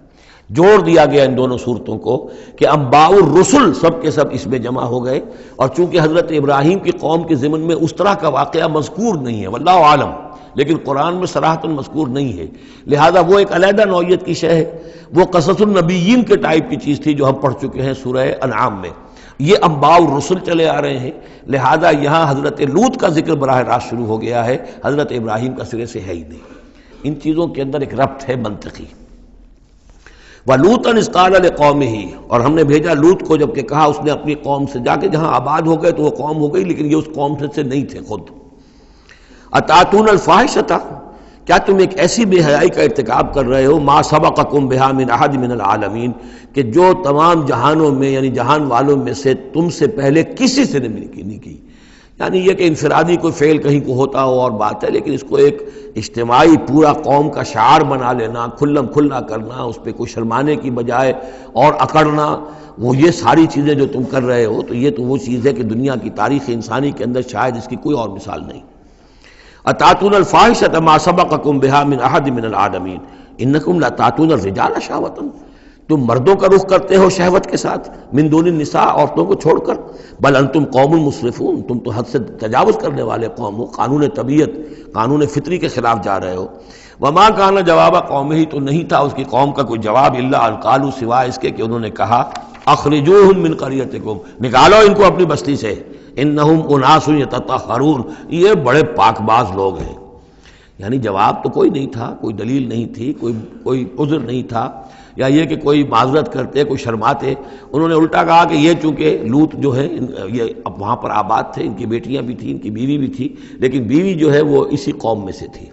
جوڑ دیا گیا ان دونوں صورتوں کو کہ انباء الرسل سب کے سب اس میں جمع ہو گئے، اور چونکہ حضرت ابراہیم کی قوم کے ضمن میں اس طرح کا واقعہ مذکور نہیں ہے واللہ عالم، لیکن قرآن میں صراحتاً مذکور نہیں ہے، لہذا وہ ایک علیحدہ نوعیت کی شے ہے، وہ قصص النبیین کے ٹائپ کی چیز تھی جو ہم پڑھ چکے ہیں سورہ انعام میں، یہ انباء الرسل چلے آ رہے ہیں، لہذا یہاں حضرت لوط کا ذکر براہ راست شروع ہو گیا ہے، حضرت ابراہیم کا سرے سے ہے ہی نہیں۔ ان چیزوں کے اندر ایک ربط ہے منطقی۔ وَلُوطًا إِذْ قَالَ لِقَوْمِهِ، اور ہم نے بھیجا لوط کو جب کہ کہا اس نے اپنی قوم سے، جا کے جہاں آباد ہو گئے تو وہ قوم ہو گئی لیکن یہ اس قوم سے نہیں تھے خود۔ أَتَأْتُونَ الْفَاحِشَةَ، کیا تم ایک ایسی بے حیائی کا ارتکاب کر رہے ہو، مَا سَبَقَكُم بِهَا مِنْ أَحَدٍ مِنَ الْعَالَمِينَ، کہ جو تمام جہانوں میں یعنی جہان والوں میں سے تم سے پہلے کسی سے نہیں کی، یعنی یہ کہ انفرادی کوئی فعل کہیں کو ہوتا ہو اور بات ہے، لیکن اس کو ایک اجتماعی پورا قوم کا شعار بنا لینا، کھلم کھلا کرنا، اس پہ کوئی شرمانے کی بجائے اور اکڑنا، وہ یہ ساری چیزیں جو تم کر رہے ہو، تو یہ تو وہ چیز ہے کہ دنیا کی تاریخ انسانی کے اندر شاید اس کی کوئی اور مثال نہیں۔ أَتَأْتُونَ الْفَاحِشَةَ مَا سَبَقَكُم بِهَا مِنْ أَحَدٍ مِنَ الْعَالَمِينَ إِنَّكُمْ لَتَأْتُونَ الرِّجَالَ شَهْوَةً، تم مردوں کا رخ کرتے ہو شہوت کے ساتھ، من دون النساء، عورتوں کو چھوڑ کر، بل انتم قوم مسرفون، تم تو حد سے تجاوز کرنے والے قوم ہو، قانون طبیعت، قانون فطری کے خلاف جا رہے ہو۔ وما کان جواب قومہ، تو نہیں تھا اس کی قوم کا کوئی جواب، الا ان قالوا، سوائے اس کے کہ انہوں نے کہا، اخرجوہم من قریتکم، نکالو ان کو اپنی بستی سے، انہم اناس یتطہرون، یہ بڑے پاک باز لوگ ہیں۔ یعنی جواب تو کوئی نہیں تھا، کوئی دلیل نہیں تھی، کوئی عذر نہیں تھا، یا یہ کہ کوئی معذرت کرتے، کوئی شرماتے، انہوں نے الٹا کہا کہ یہ چونکہ لوط جو ہے یہ اب وہاں پر آباد تھے، ان کی بیٹیاں بھی تھیں، ان کی بیوی بھی تھی، لیکن بیوی جو ہے وہ اسی قوم میں سے تھی،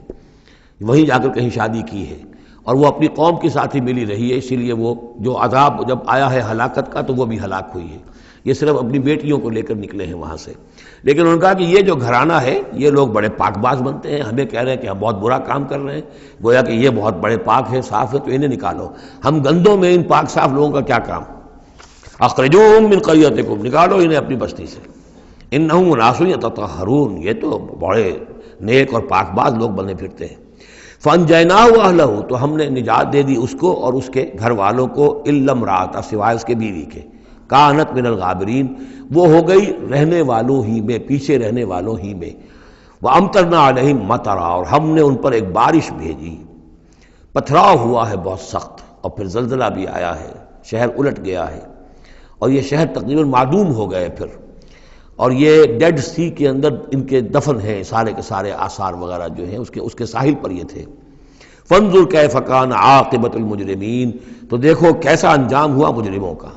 وہیں جا کر کہیں شادی کی ہے، اور وہ اپنی قوم کے ساتھ ہی ملی رہی ہے، اسی لیے وہ جو عذاب جب آیا ہے ہلاکت کا تو وہ بھی ہلاک ہوئی ہے، یہ صرف اپنی بیٹیوں کو لے کر نکلے ہیں وہاں سے۔ لیکن انہوں نے کہا کہ یہ جو گھرانہ ہے یہ لوگ بڑے پاک باز بنتے ہیں، ہمیں کہہ رہے ہیں کہ ہم بہت برا کام کر رہے ہیں، گویا کہ یہ بہت بڑے پاک ہیں، صاف ہے، تو انہیں نکالو، ہم گندوں میں ان پاک صاف لوگوں کا کیا کام، اخرجوہم من قریتکم، نکالو انہیں اپنی بستی سے، انہم اناس یتطہرون، یہ تو بڑے نیک اور پاک باز لوگ بنے پھرتے ہیں۔ فانجیناہ واہلہ، تو ہم نے نجات دے دی اس کو اور اس کے گھر والوں کو، الا امرأتہ، سوائے اس کے بیوی کے، کانت من الغابرین، وہ ہو گئی رہنے والوں ہی میں، پیچھے رہنے والوں ہی میں، وامطرنا علیہم مطرا، اور ہم نے ان پر ایک بارش بھیجی، پتھراؤ ہوا ہے بہت سخت، اور پھر زلزلہ بھی آیا ہے، شہر الٹ گیا ہے، اور یہ شہر تقریباً معدوم ہو گئے پھر، اور یہ ڈیڈ سی کے اندر ان کے دفن ہیں، سارے کے سارے آثار وغیرہ جو ہیں اس کے ساحل پر یہ تھے۔ فانظر کیف کان عاقبۃ المجرمین، تو دیکھو کیسا انجام ہوا مجرموں کا۔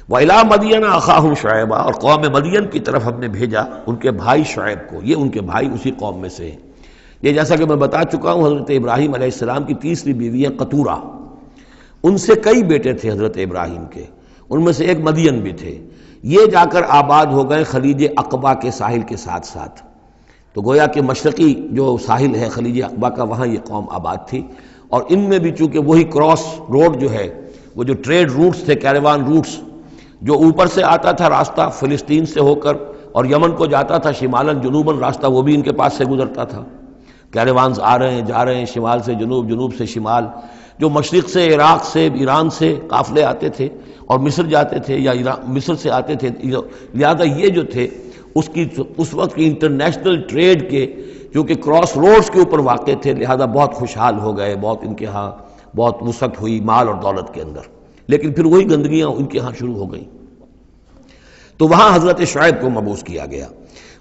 وَإِلَىٰ مَدْيَنَ أَخَاهُمْ شُعَيْبًا، اور قوم مدین کی طرف ہم نے بھیجا ان کے بھائی شعیب کو، یہ ان کے بھائی اسی قوم میں سے ہیں۔ یہ جیسا کہ میں بتا چکا ہوں، حضرت ابراہیم علیہ السلام کی تیسری بیوی ہے قطورہ، ان سے کئی بیٹے تھے حضرت ابراہیم کے، ان میں سے ایک مدین بھی تھے، یہ جا کر آباد ہو گئے خلیج عقبہ کے ساحل کے ساتھ ساتھ، تو گویا کہ مشرقی جو ساحل ہے خلیج عقبہ کا، وہاں یہ قوم آباد تھی، اور ان میں بھی چونکہ وہی کراس روڈ جو ہے، وہ جو ٹریڈ روٹس تھے، کیروان روٹس، جو اوپر سے آتا تھا راستہ فلسطین سے ہو کر اور یمن کو جاتا تھا شمالاً جنوباً راستہ، وہ بھی ان کے پاس سے گزرتا تھا، کیروانز آ رہے ہیں جا رہے ہیں، شمال سے جنوب، جنوب سے شمال، جو مشرق سے عراق سے ایران سے قافلے آتے تھے اور مصر جاتے تھے یا مصر سے آتے تھے، لہذا یہ جو تھے اس وقت کی انٹرنیشنل ٹریڈ کے کیونکہ کراس روڈز کے اوپر واقع تھے، لہذا بہت خوشحال ہو گئے، بہت ان کے ہاں بہت وسعت ہوئی مال اور دولت کے اندر، لیکن پھر وہی گندگیاں ان کے ہاں شروع ہو گئیں، تو وہاں حضرت شعیب کو مبعوث کیا گیا۔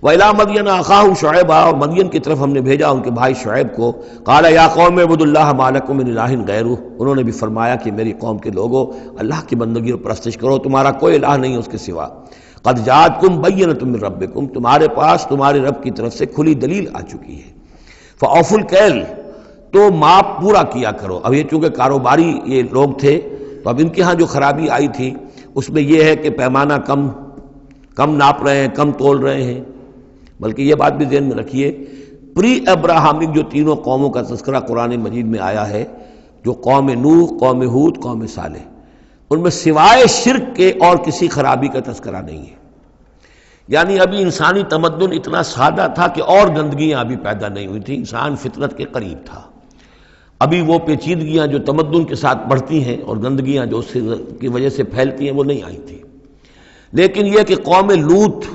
وَإِلَىٰ مَدْيَنَ أَخَاهُمْ شُعَيْبًا، اور مدین کی طرف ہم نے بھیجا ان کے بھائی شعیب کو، قَالَ يَا قَوْمِ اعْبُدُوا اللَّهَ مَا لَكُم مِّنْ إِلَٰهٍ غَيْرُهُ، انہوں نے بھی فرمایا کہ میری قوم کے لوگو اللہ کی بندگی اور پرستش کرو، تمہارا کوئی الہ نہیں ہے اس کے سوا، قَدْ جَاءَتْكُم بَيِّنَةٌ مِّن رَبِّكُم، تمہارے پاس تمہارے رب کی طرف سے کھلی دلیل آ چکی ہے، فَأَوْفُوا الْكَيْلَ، تو ماپ پورا کیا کرو۔ اب یہ چونکہ کاروباری یہ لوگ تھے تو اب ان کے ہاں جو خرابی آئی تھی اس میں یہ ہے کہ پیمانہ کم ناپ رہے ہیں، کم تول رہے ہیں، بلکہ یہ بات بھی ذہن میں رکھیے، پری ابراہمک جو تینوں قوموں کا تذکرہ قرآن مجید میں آیا ہے، جو قوم نوح، قوم ہود، قوم صالح، ان میں سوائے شرک کے اور کسی خرابی کا تذکرہ نہیں ہے، یعنی ابھی انسانی تمدن اتنا سادہ تھا کہ اور گندگیاں ابھی پیدا نہیں ہوئی تھیں، انسان فطرت کے قریب تھا، ابھی وہ پیچیدگیاں جو تمدن کے ساتھ بڑھتی ہیں اور گندگیاں جو اس کی وجہ سے پھیلتی ہیں وہ نہیں آئی تھی، لیکن یہ کہ قوم لوط،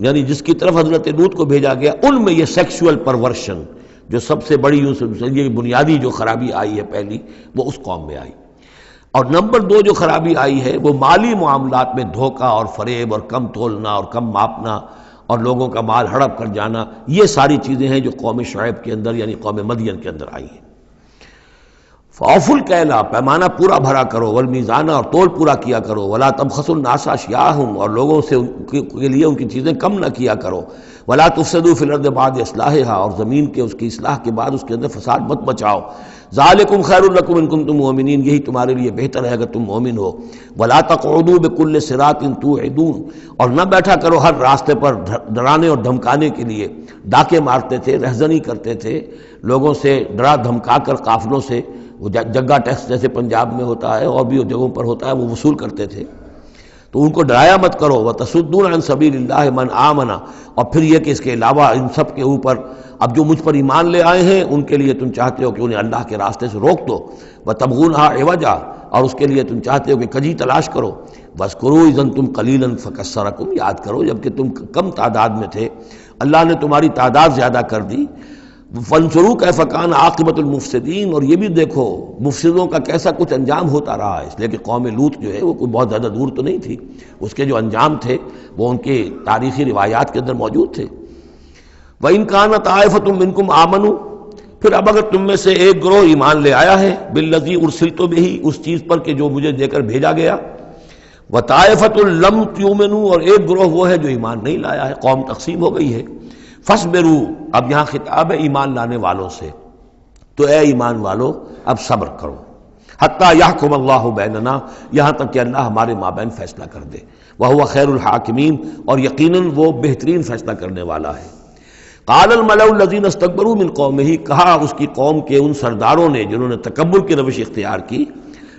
یعنی جس کی طرف حضرت لوط کو بھیجا گیا، ان میں یہ سیکسول پرورشن جو سب سے بڑی یہ بنیادی جو خرابی آئی ہے پہلی، وہ اس قوم میں آئی، اور نمبر دو جو خرابی آئی ہے وہ مالی معاملات میں دھوکہ اور فریب اور کم تولنا اور کم ماپنا اور لوگوں کا مال ہڑپ کر جانا، یہ ساری چیزیں ہیں جو قوم شعیب کے اندر یعنی قوم مدین کے اندر آئی ہیں۔ فَأَوْفُوا الْكَيْلَ، پیمانہ پورا بھرا کرو، وَالْمِيزَانَ، اور تول پورا کیا کرو، وَلَا تَبْخَسُوا النَّاسَ أَشْيَاءَهُمْ، اور لوگوں سے کے لیے ان کی چیزیں کم نہ کیا کرو، وَلَا تُفْسِدُوا فِي الْأَرْضِ بَعْدَ إِصْلَاحِهَا، اور زمین کے اس کی اصلاح کے بعد اس کے اندر فساد مت مچاؤ، ذَلِكُمْ خَيْرٌ لَكُمْ إِن كُنتُم مُؤْمِنِينَ، یہی تمہارے لیے بہتر ہے اگر تم مومن ہو، وَلَا تَقْعُدُوا بِكُلِّ صِرَاطٍ تُوعِدُونَ، اور نہ بیٹھا کرو ہر راستے پر ڈرانے اور دھمکانے کے لیے، ڈاکے مارتے تھے، رہزنی کرتے تھے لوگوں سے، ڈرا دھمکا کر قافلوں سے، وہ جگہ ٹیکس جیسے پنجاب میں ہوتا ہے اور بھی جگہوں پر ہوتا ہے وہ وصول کرتے تھے، تو ان کو ڈرایا مت کرو، وَتَصُدُّونَ عَن سَبِيلِ اللَّهِ مَنْ آمَنَ، اور پھر یہ کہ اس کے علاوہ ان سب کے اوپر اب جو مجھ پر ایمان لے آئے ہیں ان کے لیے تم چاہتے ہو کہ انہیں اللہ کے راستے سے روک دو، وَتَبْغُونَهَا عِوَجًا، اور اس کے لیے تم چاہتے ہو کہ کجی تلاش کرو، وَاذْكُرُوا إِذْ أَنْتُمْ قَلِيلًا فَكَثَّرَكُمْ، یاد کرو جبکہ تم کم تعداد میں تھے اللہ نے تمہاری تعداد زیادہ کر دی، فَانظُرُوا كَيْفَ كَانَ عَاقِبَةُ الْمُفْسِدِينَ، اور یہ بھی دیکھو مفسدوں کا کیسا کچھ انجام ہوتا رہا ہے، اس لیے کہ قوم لوط جو ہے وہ کوئی بہت زیادہ دور تو نہیں تھی، اس کے جو انجام تھے وہ ان کے تاریخی روایات کے اندر موجود تھے۔ وَإِنْ كَانَتْ طَائِفَةٌ مِّنكُمْ آمَنُوا، پھر اب اگر تم میں سے ایک گروہ ایمان لے آیا ہے، بِالَّذِي أُرْسِلْتُ بِهِ، اس چیز پر کہ جو مجھے دے کر بھیجا گیا، وَطَائِفَةٌ لَمْ تُؤْمِنُوا، اور ایک گروہ وہ ہے جو ایمان نہیں لایا ہے، قوم تقسیم ہو گئی ہے، فَاصْبِرُوا، اب یہاں خطاب ہے ایمان لانے والوں سے، تو اے ایمان والو اب صبر کرو، حتیٰ یحکم اللہ بیننا، یہاں تک کہ اللہ ہمارے مابین فیصلہ کر دے، وہو خیر الحاکمین، اور یقیناً وہ بہترین فیصلہ کرنے والا ہے۔ قال الملأ الذین استکبروا من قومہ، کہا اس کی قوم کے ان سرداروں نے جنہوں نے تکبر کی روش اختیار کی،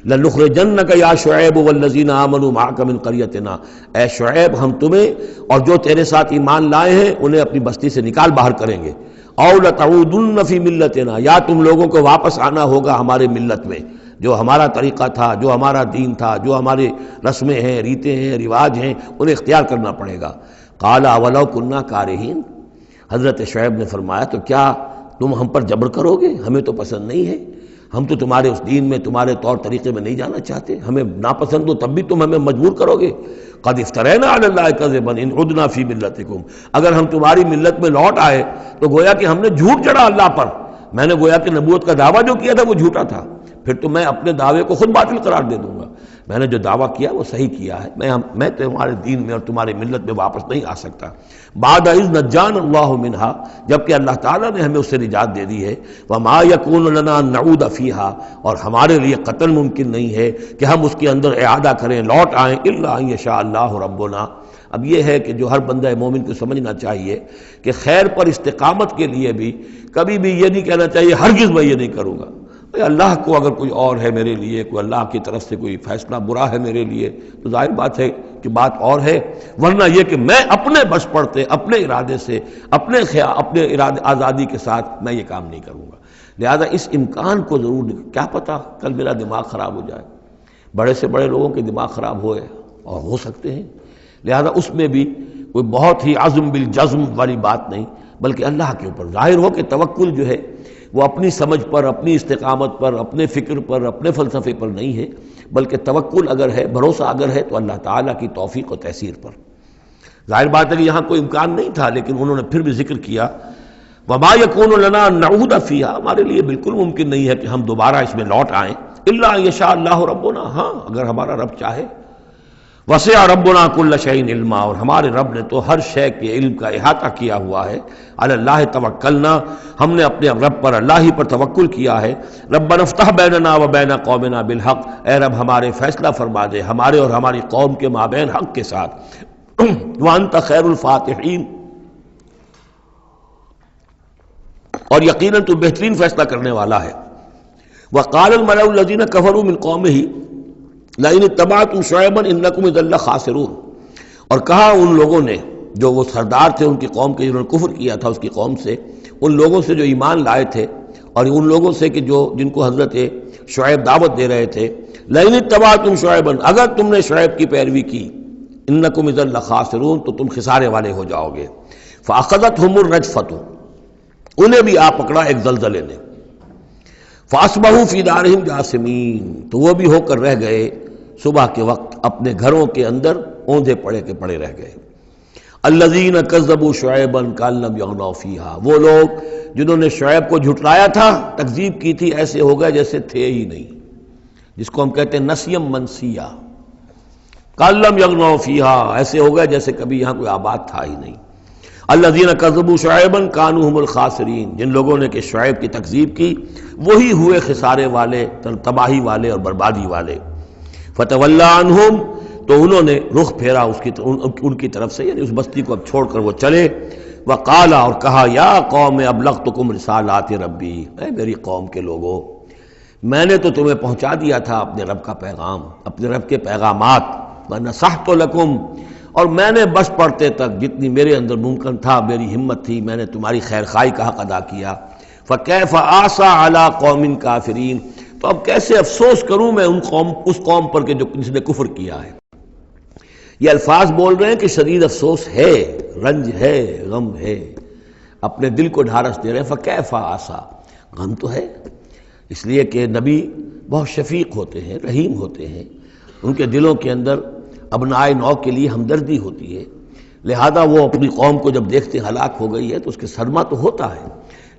لَنُخْرِجَنَّكَ يَا شُعَيْبُ وَالَّذِينَ آمَنُوا مَعَكَ مِنْ قَرْيَتِنَا، اے شعیب ہم تمہیں اور جو تیرے ساتھ ایمان لائے ہیں انہیں اپنی بستی سے نکال باہر کریں گے، او لتعودن فی ملتنا، یا تم لوگوں کو واپس آنا ہوگا ہمارے ملت میں، جو ہمارا طریقہ تھا، جو ہمارا دین تھا، جو ہمارے رسمیں ہیں، ریتیں ہیں، رواج ہیں، انہیں اختیار کرنا پڑے گا۔ قال اولو کنا کارہین، حضرت شعیب نے فرمایا تو کیا تم ہم پر جبر کرو گے؟ ہمیں تو پسند نہیں ہے، ہم تو تمہارے اس دین میں، تمہارے طور طریقے میں نہیں جانا چاہتے، ہمیں ناپسند ہو تب بھی تم ہمیں مجبور کرو گے۔ قد افترینا علی اللہ کذبا ان عدنا فی ملتکم، اگر ہم تمہاری ملت میں لوٹ آئے تو گویا کہ ہم نے جھوٹ چڑھا اللہ پر، میں نے گویا کہ نبوت کا دعویٰ جو کیا تھا وہ جھوٹا تھا، پھر تو میں اپنے دعوے کو خود باطل قرار دے دوں گا، میں نے جو دعویٰ کیا وہ صحیح کیا ہے، میں تمہارے دین میں اور تمہاری ملت میں واپس نہیں آ سکتا۔ بعد اذ نجانا اللہ منہا، جبکہ اللہ تعالیٰ نے ہمیں اس سے نجات دے دی ہے۔ وما یکون لنا ان نعود فیہا، اور ہمارے لیے قطعاً ممکن نہیں ہے کہ ہم اس کے اندر اعادہ کریں، لوٹ آئیں، الا ان یشاء اللہ ربنا۔ اب یہ ہے کہ جو ہر بندہ مومن کو سمجھنا چاہیے کہ خیر پر استقامت کے لیے بھی کبھی بھی یہ نہیں کہنا چاہیے ہرگز میں یہ نہیں کروں گا، اللہ کو اگر کوئی اور ہے میرے لیے، کوئی اللہ کی طرف سے کوئی فیصلہ برا ہے میرے لیے تو ظاہر بات ہے کہ بات اور ہے، ورنہ یہ کہ میں اپنے بس پڑتے، اپنے ارادے سے، اپنے ارادے آزادی کے ساتھ میں یہ کام نہیں کروں گا۔ لہذا اس امکان کو ضرور، کیا پتہ کل میرا دماغ خراب ہو جائے، بڑے سے بڑے لوگوں کے دماغ خراب ہوئے اور ہو سکتے ہیں، لہذا اس میں بھی کوئی بہت ہی عزم بالجزم والی بات نہیں، بلکہ اللہ کے اوپر ظاہر ہو کہ توکل جو ہے وہ اپنی سمجھ پر، اپنی استقامت پر، اپنے فکر پر، اپنے فلسفے پر نہیں ہے، بلکہ توکل اگر ہے، بھروسہ اگر ہے تو اللہ تعالیٰ کی توفیق و تیسیر پر۔ ظاہر بات ہے کہ یہاں کوئی امکان نہیں تھا، لیکن انہوں نے پھر بھی ذکر کیا وما یکون لنا ان نعود فیہا، ہمارے لیے بالکل ممکن نہیں ہے کہ ہم دوبارہ اس میں لوٹ آئیں، الا ان یشاء اللہ ربنا، ہاں اگر ہمارا رب چاہے۔ وسع ربنا کل شیء علما، اور ہمارے رب نے تو ہر شے کے علم کا احاطہ کیا ہوا ہے۔ علی اللہ توکلنا، ہم نے اپنے رب پر، اللہ ہی پر توکل کیا ہے۔ ربنا افتح بیننا و بین قومنا بالحق، اے رب ہمارے فیصلہ فرما دے ہمارے اور ہماری قوم کے مابین حق کے ساتھ۔ وانت خیر الفاتحین، اور یقیناً تو بہترین فیصلہ کرنے والا ہے۔ وقال الملأ الذین کفروا من قومہ لئن اتبعتم شعیبا انکم اذا لخاسرون، اور کہا ان لوگوں نے، جو وہ سردار تھے ان کی قوم کے، جنہوں نے کفر کیا تھا اس کی قوم سے، ان لوگوں سے جو ایمان لائے تھے، اور ان لوگوں سے کہ جن کو حضرت شعیب دعوت دے رہے تھے، لئن اتبعتم شعیبا، اگر تم نے شعیب کی پیروی کی، انکم اذا لخاسرون، تو تم خسارے والے ہو جاؤ گے۔ فاخذتهم الرجفۃ، انہیں بھی آ پکڑا ایک زلزلے نے۔ فاصبحوا فی دارہم جاثمین، تو وہ بھی ہو کر رہ گئے صبح کے وقت اپنے گھروں کے اندر اوندھے پڑے کے پڑے رہ گئے۔ الذین کذبوا شعیبا کأن لم یغنوا فیہا، وہ لوگ جنہوں نے شعیب کو جھٹلایا تھا، تکذیب کی تھی، ایسے ہو گئے جیسے تھے ہی نہیں، جس کو ہم کہتے ہیں نسیم منسیہ، کأن لم یغنوا فیہا، ایسے ہو گئے جیسے کبھی یہاں کوئی آباد تھا ہی نہیں۔ الذین کذبوا شعیبا کانوا هم الخاسرین، جن لوگوں نے کہ شعیب کی تکذیب کی وہی ہوئے خسارے والے، تباہی والے اور بربادی والے۔ فتولی عنہم، تو انہوں نے رخ پھیرا ان کی طرف سے، یعنی اس بستی کو اب چھوڑ کر وہ چلے۔ وقال، اور کہا، یا قوم ابلغتکم رسالات ربی، اے میری قوم کے لوگوں، میں نے تو تمہیں پہنچا دیا تھا اپنے رب کا پیغام، اپنے رب کے پیغامات، ونصحت لکم، اور میں نے بس پڑتے تک جتنی میرے اندر ممکن تھا، میری ہمت تھی، میں نے تمہاری خیر خواہی کا حق ادا کیا۔ فکیف آسیٰ علی قوم کافرین، تو اب کیسے افسوس کروں میں اس قوم پر کہ جس نے کفر کیا ہے۔ یہ الفاظ بول رہے ہیں کہ شدید افسوس ہے، رنج ہے، غم ہے، اپنے دل کو ڈھارس دے رہے ہیں۔ فکیف آسیٰ، غم تو ہے، اس لیے کہ نبی بہت شفیق ہوتے ہیں، رحیم ہوتے ہیں، ان کے دلوں کے اندر ابنائے نو کے لیے ہمدردی ہوتی ہے، لہذا وہ اپنی قوم کو جب دیکھتے ہلاک ہو گئی ہے تو اس کے صدمہ تو ہوتا ہے،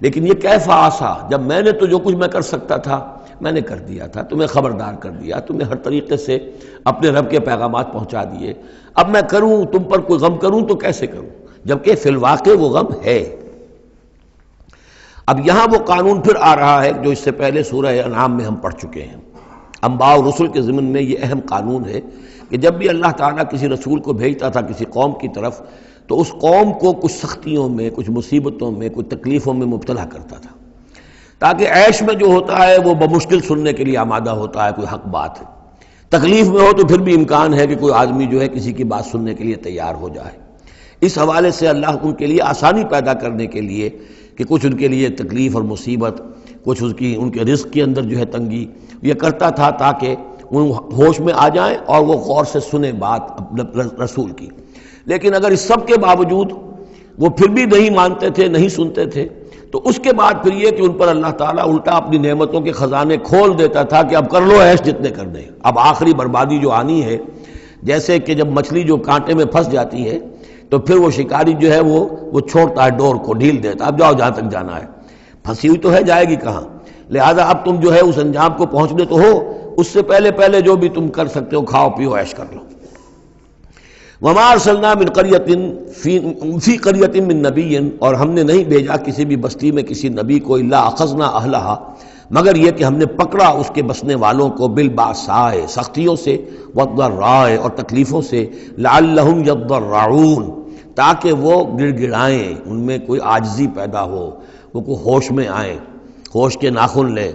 لیکن یہ کیف آسا، جب میں نے تو جو کچھ میں کر سکتا تھا میں نے کر دیا تھا، تمہیں خبردار کر دیا، تمہیں ہر طریقے سے اپنے رب کے پیغامات پہنچا دیے، اب میں کروں تم پر کوئی غم کروں تو کیسے کروں، جبکہ فی الواقع وہ غم ہے۔ اب یہاں وہ قانون پھر آ رہا ہے جو اس سے پہلے سورہ انعام میں ہم پڑھ چکے ہیں۔ انبیاء و رسل کے ضمن میں یہ اہم قانون ہے کہ جب بھی اللہ تعالیٰ کسی رسول کو بھیجتا تھا کسی قوم کی طرف، تو اس قوم کو کچھ سختیوں میں، کچھ مصیبتوں میں، کچھ تکلیفوں میں مبتلا کرتا تھا، تاکہ عیش میں جو ہوتا ہے وہ بمشکل سننے کے لیے آمادہ ہوتا ہے، کوئی حق بات ہے، تکلیف میں ہو تو پھر بھی امکان ہے کہ کوئی آدمی جو ہے کسی کی بات سننے کے لیے تیار ہو جائے۔ اس حوالے سے اللہ ان کے لیے آسانی پیدا کرنے کے لیے کہ کچھ ان کے لیے تکلیف اور مصیبت، کچھ ان کے رزق کے اندر جو ہے تنگی، یہ کرتا تھا تاکہ وہ ہوش میں آ جائیں اور وہ غور سے سنیں بات رسول کی۔ لیکن اگر اس سب کے باوجود وہ پھر بھی نہیں مانتے تھے، نہیں سنتے تھے، تو اس کے بعد پھر یہ کہ ان پر اللہ تعالیٰ الٹا اپنی نعمتوں کے خزانے کھول دیتا تھا کہ اب کر لو عیش جتنے کرنے، اب آخری بربادی جو آنی ہے، جیسے کہ جب مچھلی جو کانٹے میں پھنس جاتی ہے تو پھر وہ شکاری جو ہے وہ چھوڑتا ہے ڈور کو، ڈھیل دیتا ہے، اب جاؤ جہاں تک جانا ہے، پھنسی ہوئی تو ہے، جائے گی کہاں، لہذا اب تم جو ہے اس انجام کو پہنچنے تو ہو، اس سے پہلے پہلے جو بھی تم کر سکتے ہو کھاؤ پیو عیش کر لو۔ وما ارسلنا من قریۃ فی قریۃ من نبی، اور ہم نے نہیں بھیجا کسی بھی بستی میں کسی نبی کو الا اخذنا اہلھا، مگر یہ کہ ہم نے پکڑا اس کے بسنے والوں کو بالباساء، سختیوں سے، والضراء، اور تکلیفوں سے، لعلہم یضرعون، تاکہ وہ گڑ گڑائیں، ان میں کوئی عاجزی پیدا ہو، وہ کوئی ہوش میں آئیں، ہوش کے ناخن لیں۔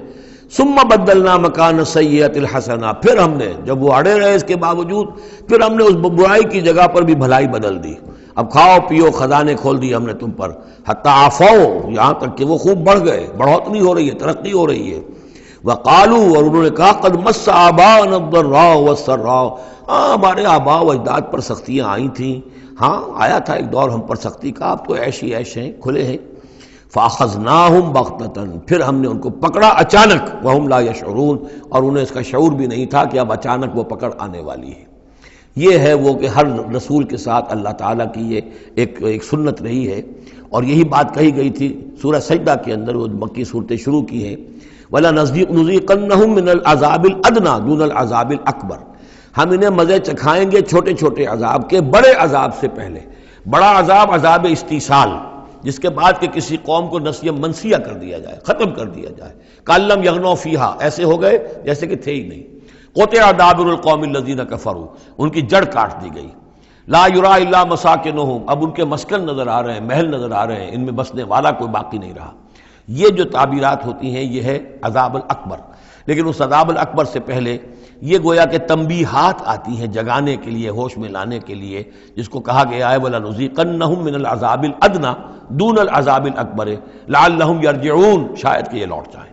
ثم بدلنا مکان السیئۃ الحسنہ، پھر ہم نے، جب وہ اڑے رہے اس کے باوجود، پھر ہم نے اس برائی کی جگہ پر بھی بھلائی بدل دی، اب کھاؤ پیو، خزانے کھول دیے ہم نے تم پر، حتی عفوا، یہاں تک کہ وہ خوب بڑھ گئے، بڑھوتری ہو رہی ہے، ترقی ہو رہی ہے۔ وقالوا، اور انہوں نے کہا، قد مس آباءنا الضراء والسراء، ہمارے آباء و اجداد پر سختیاں آئی تھیں، ہاں آیا تھا ایک دور ہم پر سختی کا، اب تو عیش ہی عیش ہیں، کھلے ہیں۔ فاخذناہم بغتۃ، پھر ہم نے ان کو پکڑا اچانک، وہم لا یشعرون، اور انہیں اس کا شعور بھی نہیں تھا کہ اب اچانک وہ پکڑ آنے والی ہے۔ یہ ہے وہ کہ ہر رسول کے ساتھ اللہ تعالیٰ کی یہ ایک سنت رہی ہے، اور یہی بات کہی گئی تھی سورہ سجدہ کے اندر، وہ مکی صورتیں شروع کی ہیں، وَلَنُذِيقَنَّهُم مِّنَ الْعَذَابِ الْأَدْنَىٰ دُونَ الْعَذَابِ الْأَكْبَرِ، ہم انہیں مزے چکھائیں گے چھوٹے چھوٹے عذاب کے بڑے عذاب سے پہلے۔ بڑا عذاب عذاب استیصال، جس کے بعد کہ کسی قوم کو نسیہ منسیہ کر دیا جائے، ختم کر دیا جائے، کَأَلَّمْ يَغْنَوْا فِيهَا، ایسے ہو گئے جیسے کہ تھے ہی نہیں۔ قُطِعَ دَابِرُ الْقَوْمِ الَّذِينَ كَفَرُوا، ان کی جڑ کاٹ دی گئی۔ لَا يُرَىٰ إِلَّا مَسَاكِنُهُمْ، اب ان کے مسکن نظر آ رہے ہیں، محل نظر آ رہے ہیں، ان میں بسنے والا کوئی باقی نہیں رہا۔ یہ جو تعبیرات ہوتی ہیں یہ ہے عذاب الاکبر، لیکن اس عذاب الاکبر سے پہلے یہ گویا کہ تنبیہات آتی ہیں جگانے کے لیے، ہوش میں لانے کے لیے، جس کو کہا گیا ہے وَلَنُذِيقَنَّهُم مِّنَ الْعَذَابِ الْأَدْنَىٰ دُونَ الْعَذَابِ الْأَكْبَرِ لَعَلَّهُمْ يَرْجِعُونَ، شاید کہ یہ لوٹ جائیں۔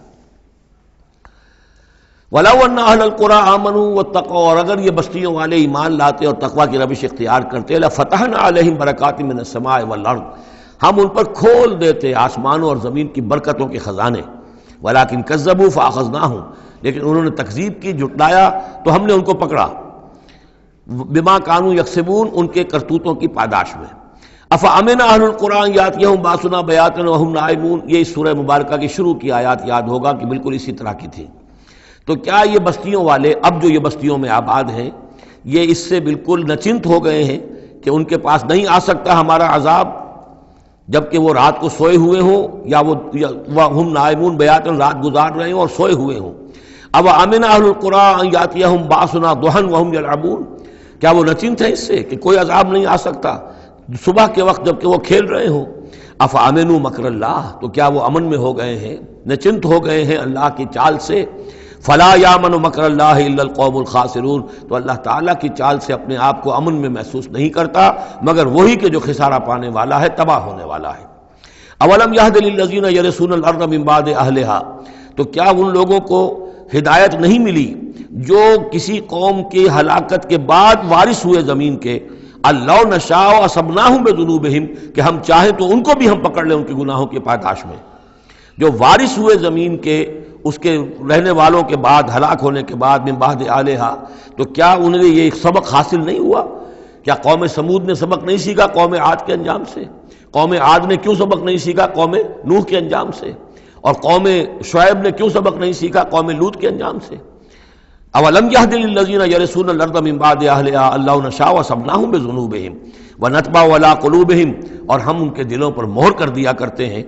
وَلَوْ أَنَّ أَهْلَ الْقُرَىٰ آمَنُوا وَاتَّقَوْا، اور اگر یہ بستیوں والے ایمان لاتے اور تقویٰ کی روش اختیار کرتے، لَفَتَحْنَا عَلَيْهِمْ بَرَكَاتٍ مِّنَ السَّمَاءِ وَالْأَرْضِ، ہم ان پر کھول دیتے آسمانوں اور زمین کی برکتوں کے خزانے۔ وَلَٰكِن كَذَّبُوا فَأَخَذْنَاهُمْ، لیکن انہوں نے تکذیب کی، جھٹلایا، تو ہم نے ان کو پکڑا، بما كانوا يكسبون، ان کے کرتوتوں کی پاداش میں۔ افامن اہل القرآن یاتیہم باسنا بیاتن وہم نائمون، یہ اس سورہ مبارکہ کی شروع کی آیات یاد ہوگا کہ بالکل اسی طرح کی تھی۔ تو کیا یہ بستیوں والے، اب جو یہ بستیوں میں آباد ہیں، یہ اس سے بالکل نچنت ہو گئے ہیں کہ ان کے پاس نہیں آ سکتا ہمارا عذاب، جبکہ وہ رات کو سوئے ہوئے ہوں، یا وہ ہم نائمون بیاتن، رات گزار رہے ہوں اور سوئے ہوئے ہوں۔ اب امن اہل القرآن یاتیہم باسنا ضحی وہم یلعبون، کیا وہ نچنت ہے اس سے کہ کوئی عذاب نہیں آ سکتا صبح کے وقت جبکہ وہ کھیل رہے ہوں؟ افامنوا مکر اللہ، تو کیا وہ امن میں ہو گئے ہیں، نچنت ہو گئے ہیں اللہ کی چال سے؟ فلا یامن مکر اللہ الا القوم الخاسرون، تو اللہ تعالیٰ کی چال سے اپنے آپ کو امن میں محسوس نہیں کرتا مگر وہی کہ جو خسارہ پانے والا ہے، تباہ ہونے والا ہے۔ اولم یہد للذین یرثون الارض من بعد اہلہا، تو کیا ان لوگوں کو ہدایت نہیں ملی جو کسی قوم کی ہلاکت کے بعد وارث ہوئے زمین کے، اللہ نشاء اصبناہم بذنوبہم، کہ ہم چاہیں تو ان کو بھی ہم پکڑ لیں ان کے گناہوں کی پاداش میں۔ جو وارث ہوئے زمین کے، اس کے رہنے والوں کے بعد، ہلاک ہونے کے بعد، من بعد اہلہا، تو کیا انہیں یہ سبق حاصل نہیں ہوا؟ کیا قوم سمود نے سبق نہیں سیکھا قوم عاد کے انجام سے؟ قوم عاد نے کیوں سبق نہیں سیکھا قوم نوح کے انجام سے؟ اور قوم شعیب نے کیوں سبق نہیں سیکھا قوم لوط کے انجام سے؟ اولم یہد للذین یرثون الارض من بعد اہلہا اللہ نشاء اصبناہم بذنوبہم ونطبع علی قلوبہم، اور ہم ان کے دلوں پر مہر کر دیا کرتے ہیں،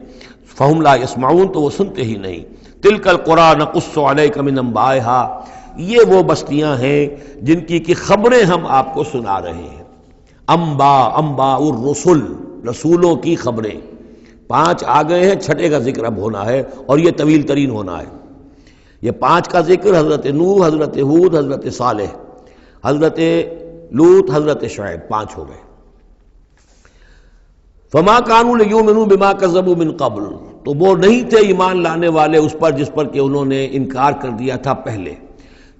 فہم لا یسمعون، تو وہ سنتے ہی نہیں۔ تلک القری نقص علیک من انبائہا، یہ وہ بستیاں ہیں جن کی خبریں ہم آپ کو سنا رہے ہیں۔ انباء الرسل، رسولوں کی خبریں، 5 آ گئے ہیں، 6 کا ذکر اب ہونا ہے، اور یہ طویل ترین ہونا ہے۔ یہ 5 کا ذکر حضرت نوح، حضرت ہود، حضرت صالح، حضرت لوط، حضرت شعیب، 5 ہو گئے۔ فما كانوا ليؤمنوا بما كذبوا من قبل، تو وہ نہیں تھے ایمان لانے والے اس پر جس پر کہ انہوں نے انکار کر دیا تھا پہلے.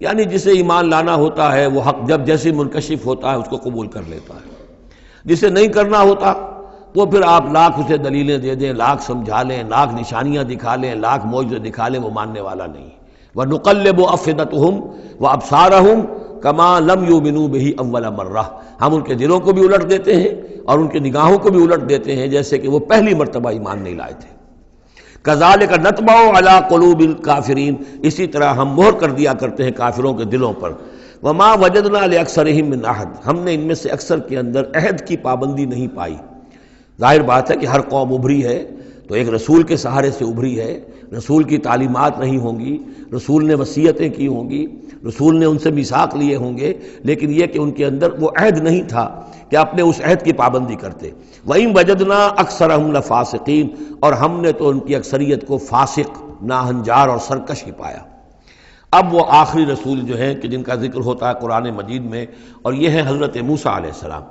یعنی جسے ایمان لانا ہوتا ہے وہ حق جب جیسے منکشف ہوتا ہے اس کو قبول کر لیتا ہے. جسے نہیں کرنا ہوتا وہ پھر آپ لاکھ اسے دلیلیں دے دیں، لاکھ سمجھا لیں، لاکھ نشانیاں دکھا لیں، لاکھ معجزے دکھا لیں، وہ ماننے والا نہیں. وَنُقَلِّبُ أَفْئِدَتَهُمْ وَأَبْصَارَهُمْ كَمَا لَمْ يُؤْمِنُوا بِهِ أَوَّلَ مَرَّةٍ. ہم ان کے دلوں کو بھی الٹ دیتے ہیں اور ان کے نگاہوں کو بھی الٹ دیتے ہیں جیسے کہ وہ پہلی مرتبہ ایمان نہیں لائے تھے. كَذَلِكَ نَطْبَعُ عَلَىٰ قُلُوبِ الْكَافِرِينَ. اسی طرح ہم مہر کر دیا کرتے ہیں کافروں کے دلوں پر. وَمَا وَجَدْنَا لِأَكْثَرِهِم مِّنْ أَحَدٍ. ہم نے ان میں سے اکثر کے اندر عہد کی پابندی نہیں پائی. ظاہر بات ہے کہ ہر قوم ابھری ہے تو ایک رسول کے سہارے سے ابھری ہے. رسول کی تعلیمات نہیں ہوں گی، رسول نے وصیتیں کی ہوں گی، رسول نے ان سے میثاق لیے ہوں گے، لیکن یہ کہ ان کے اندر وہ عہد نہیں تھا کہ اپنے اس عہد کی پابندی کرتے. وَإِن وَجَدْنَا أَكْثَرَهُمْ لَفَاسِقِينَ. اور ہم نے تو ان کی اکثریت کو فاسق، ناہنجار اور سرکش ہی پایا. اب وہ آخری رسول جو ہیں کہ جن کا ذکر ہوتا ہے قرآن مجید میں، اور یہ ہے حضرت موسیٰ علیہ السلام.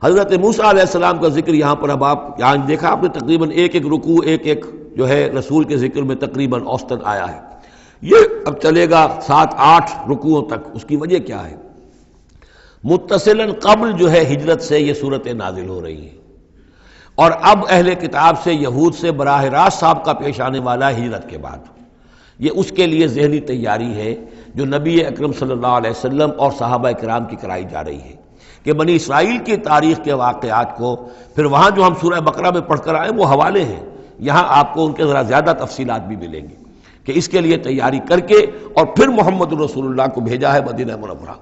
حضرت موسیٰ علیہ السلام کا ذکر یہاں پر اب آپ یہاں دیکھا آپ نے تقریباً ایک ایک رکوع ایک ایک جو ہے رسول کے ذکر میں تقریباً اوسطاً آیا ہے. یہ اب چلے گا 7-8 رکوعوں تک. اس کی وجہ کیا ہے؟ متصلاً قبل جو ہے ہجرت سے یہ صورتیں نازل ہو رہی ہیں، اور اب اہل کتاب سے یہود سے براہ راست سابقہ پیش آنے والا ہے ہجرت کے بعد. یہ اس کے لیے ذہنی تیاری ہے جو نبی اکرم صلی اللہ علیہ وسلم اور صحابہ کرام کی کرائی جا رہی ہے کہ بنی اسرائیل کی تاریخ کے واقعات کو پھر وہاں جو ہم سورہ بقرہ میں پڑھ کر آئے وہ حوالے ہیں، یہاں آپ کو ان کے ذرا زیادہ تفصیلات بھی ملیں گی کہ اس کے لیے تیاری کر کے اور پھر محمد رسول اللہ کو بھیجا ہے مدینہ منورہ.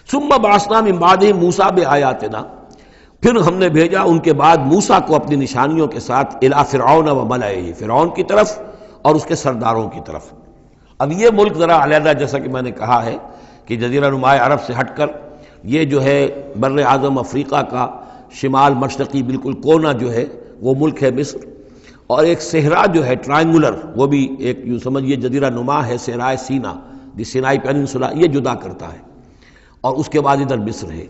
ثم بعثنا من بعدہ موسیٰ بآیاتنا. پھر ہم نے بھیجا ان کے بعد موسیٰ کو اپنی نشانیوں کے ساتھ الی فرعون و ملئہ، فرعون کی طرف اور اس کے سرداروں کی طرف. اب یہ ملک ذرا علیحدہ جیسا کہ میں نے کہا ہے کہ جزیرہ نما عرب سے ہٹ کر یہ جو ہے بر اعظم افریقہ کا شمال مشرقی بالکل کونا جو ہے وہ ملک ہے مصر، اور ایک صحرا جو ہے ٹرائنگولر وہ بھی ایک یوں سمجھیے جزیرہ نما ہے، صحرائے سینا دی سینائی پیننسولا، یہ جدا کرتا ہے. اور اس کے بعد ادھر مصر ہے.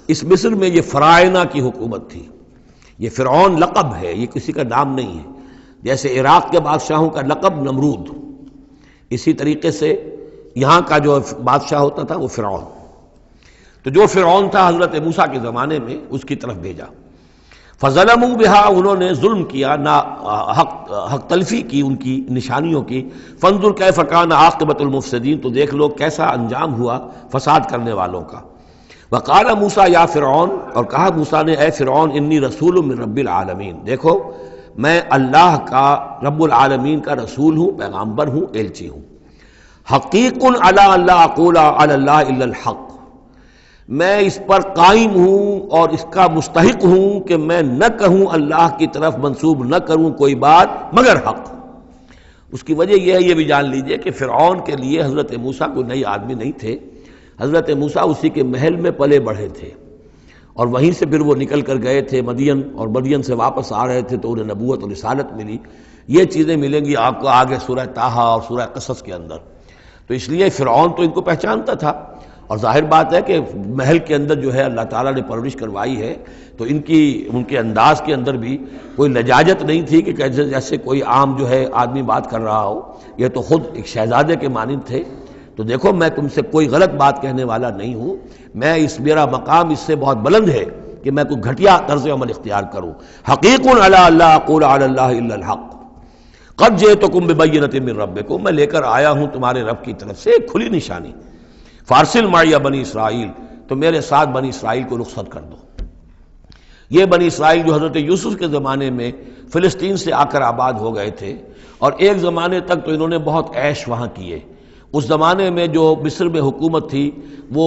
اس مصر میں یہ فرائنہ کی حکومت تھی. یہ فرعون لقب ہے، یہ کسی کا نام نہیں ہے. جیسے عراق کے بادشاہوں کا لقب نمرود، اسی طریقے سے یہاں کا جو بادشاہ ہوتا تھا وہ فرعون. تو جو فرعون تھا حضرت موسیٰ کے زمانے میں اس کی طرف بھیجا. فظلموا بہا، انہوں نے ظلم کیا، حق تلفی کی ان کی نشانیوں کی. فانظر کیف کان عاقبۃ المفسدین، تو دیکھ لو کیسا انجام ہوا فساد کرنے والوں کا. وقال موسیٰ یا فرعون، اور کہا موسیٰ نے اے فرعون انی رسول من رب العالمین، دیکھو میں اللہ کا رب العالمین کا رسول ہوں، پیغامبر ہوں، ایلچی ہوں. حقیق علی اللہ اقول علی اللہ الا الحق، میں اس پر قائم ہوں اور اس کا مستحق ہوں کہ میں نہ کہوں اللہ کی طرف منسوب نہ کروں کوئی بات مگر حق. اس کی وجہ یہ ہے، یہ بھی جان لیجئے کہ فرعون کے لیے حضرت موسیٰ کوئی نئی آدمی نہیں تھے. حضرت موسیٰ اسی کے محل میں پلے بڑھے تھے اور وہیں سے پھر وہ نکل کر گئے تھے مدین، اور مدین سے واپس آ رہے تھے تو انہیں نبوت اور رسالت ملی. یہ چیزیں ملیں گی آپ کو آگے سورہ طٰہٰ اور سورہ قصص کے اندر. تو اس لیے فرعون تو ان کو پہچانتا تھا، اور ظاہر بات ہے کہ محل کے اندر جو ہے اللہ تعالیٰ نے پرورش کروائی ہے تو ان کے انداز کے اندر بھی کوئی لجاجت نہیں تھی کہ جیسے کوئی عام جو ہے آدمی بات کر رہا ہو. یہ تو خود ایک شہزادے کے مانند تھے. تو دیکھو میں تم سے کوئی غلط بات کہنے والا نہیں ہوں، میرا مقام اس سے بہت بلند ہے کہ میں کوئی گھٹیا طرز عمل اختیار کروں. حقیق علی اللہ اقول علی اللہ الا الحق قد جئتکم ببینۃ من ربکم، میں لے کر آیا ہوں تمہارے رب کی طرف سے ایک کھلی نشانی. فارسل معی بنی اسرائیل، تو میرے ساتھ بنی اسرائیل کو رخصت کر دو. یہ بنی اسرائیل جو حضرت یوسف کے زمانے میں فلسطین سے آ کر آباد ہو گئے تھے، اور ایک زمانے تک تو انہوں نے بہت عیش وہاں کیے. اس زمانے میں جو مصر میں حکومت تھی وہ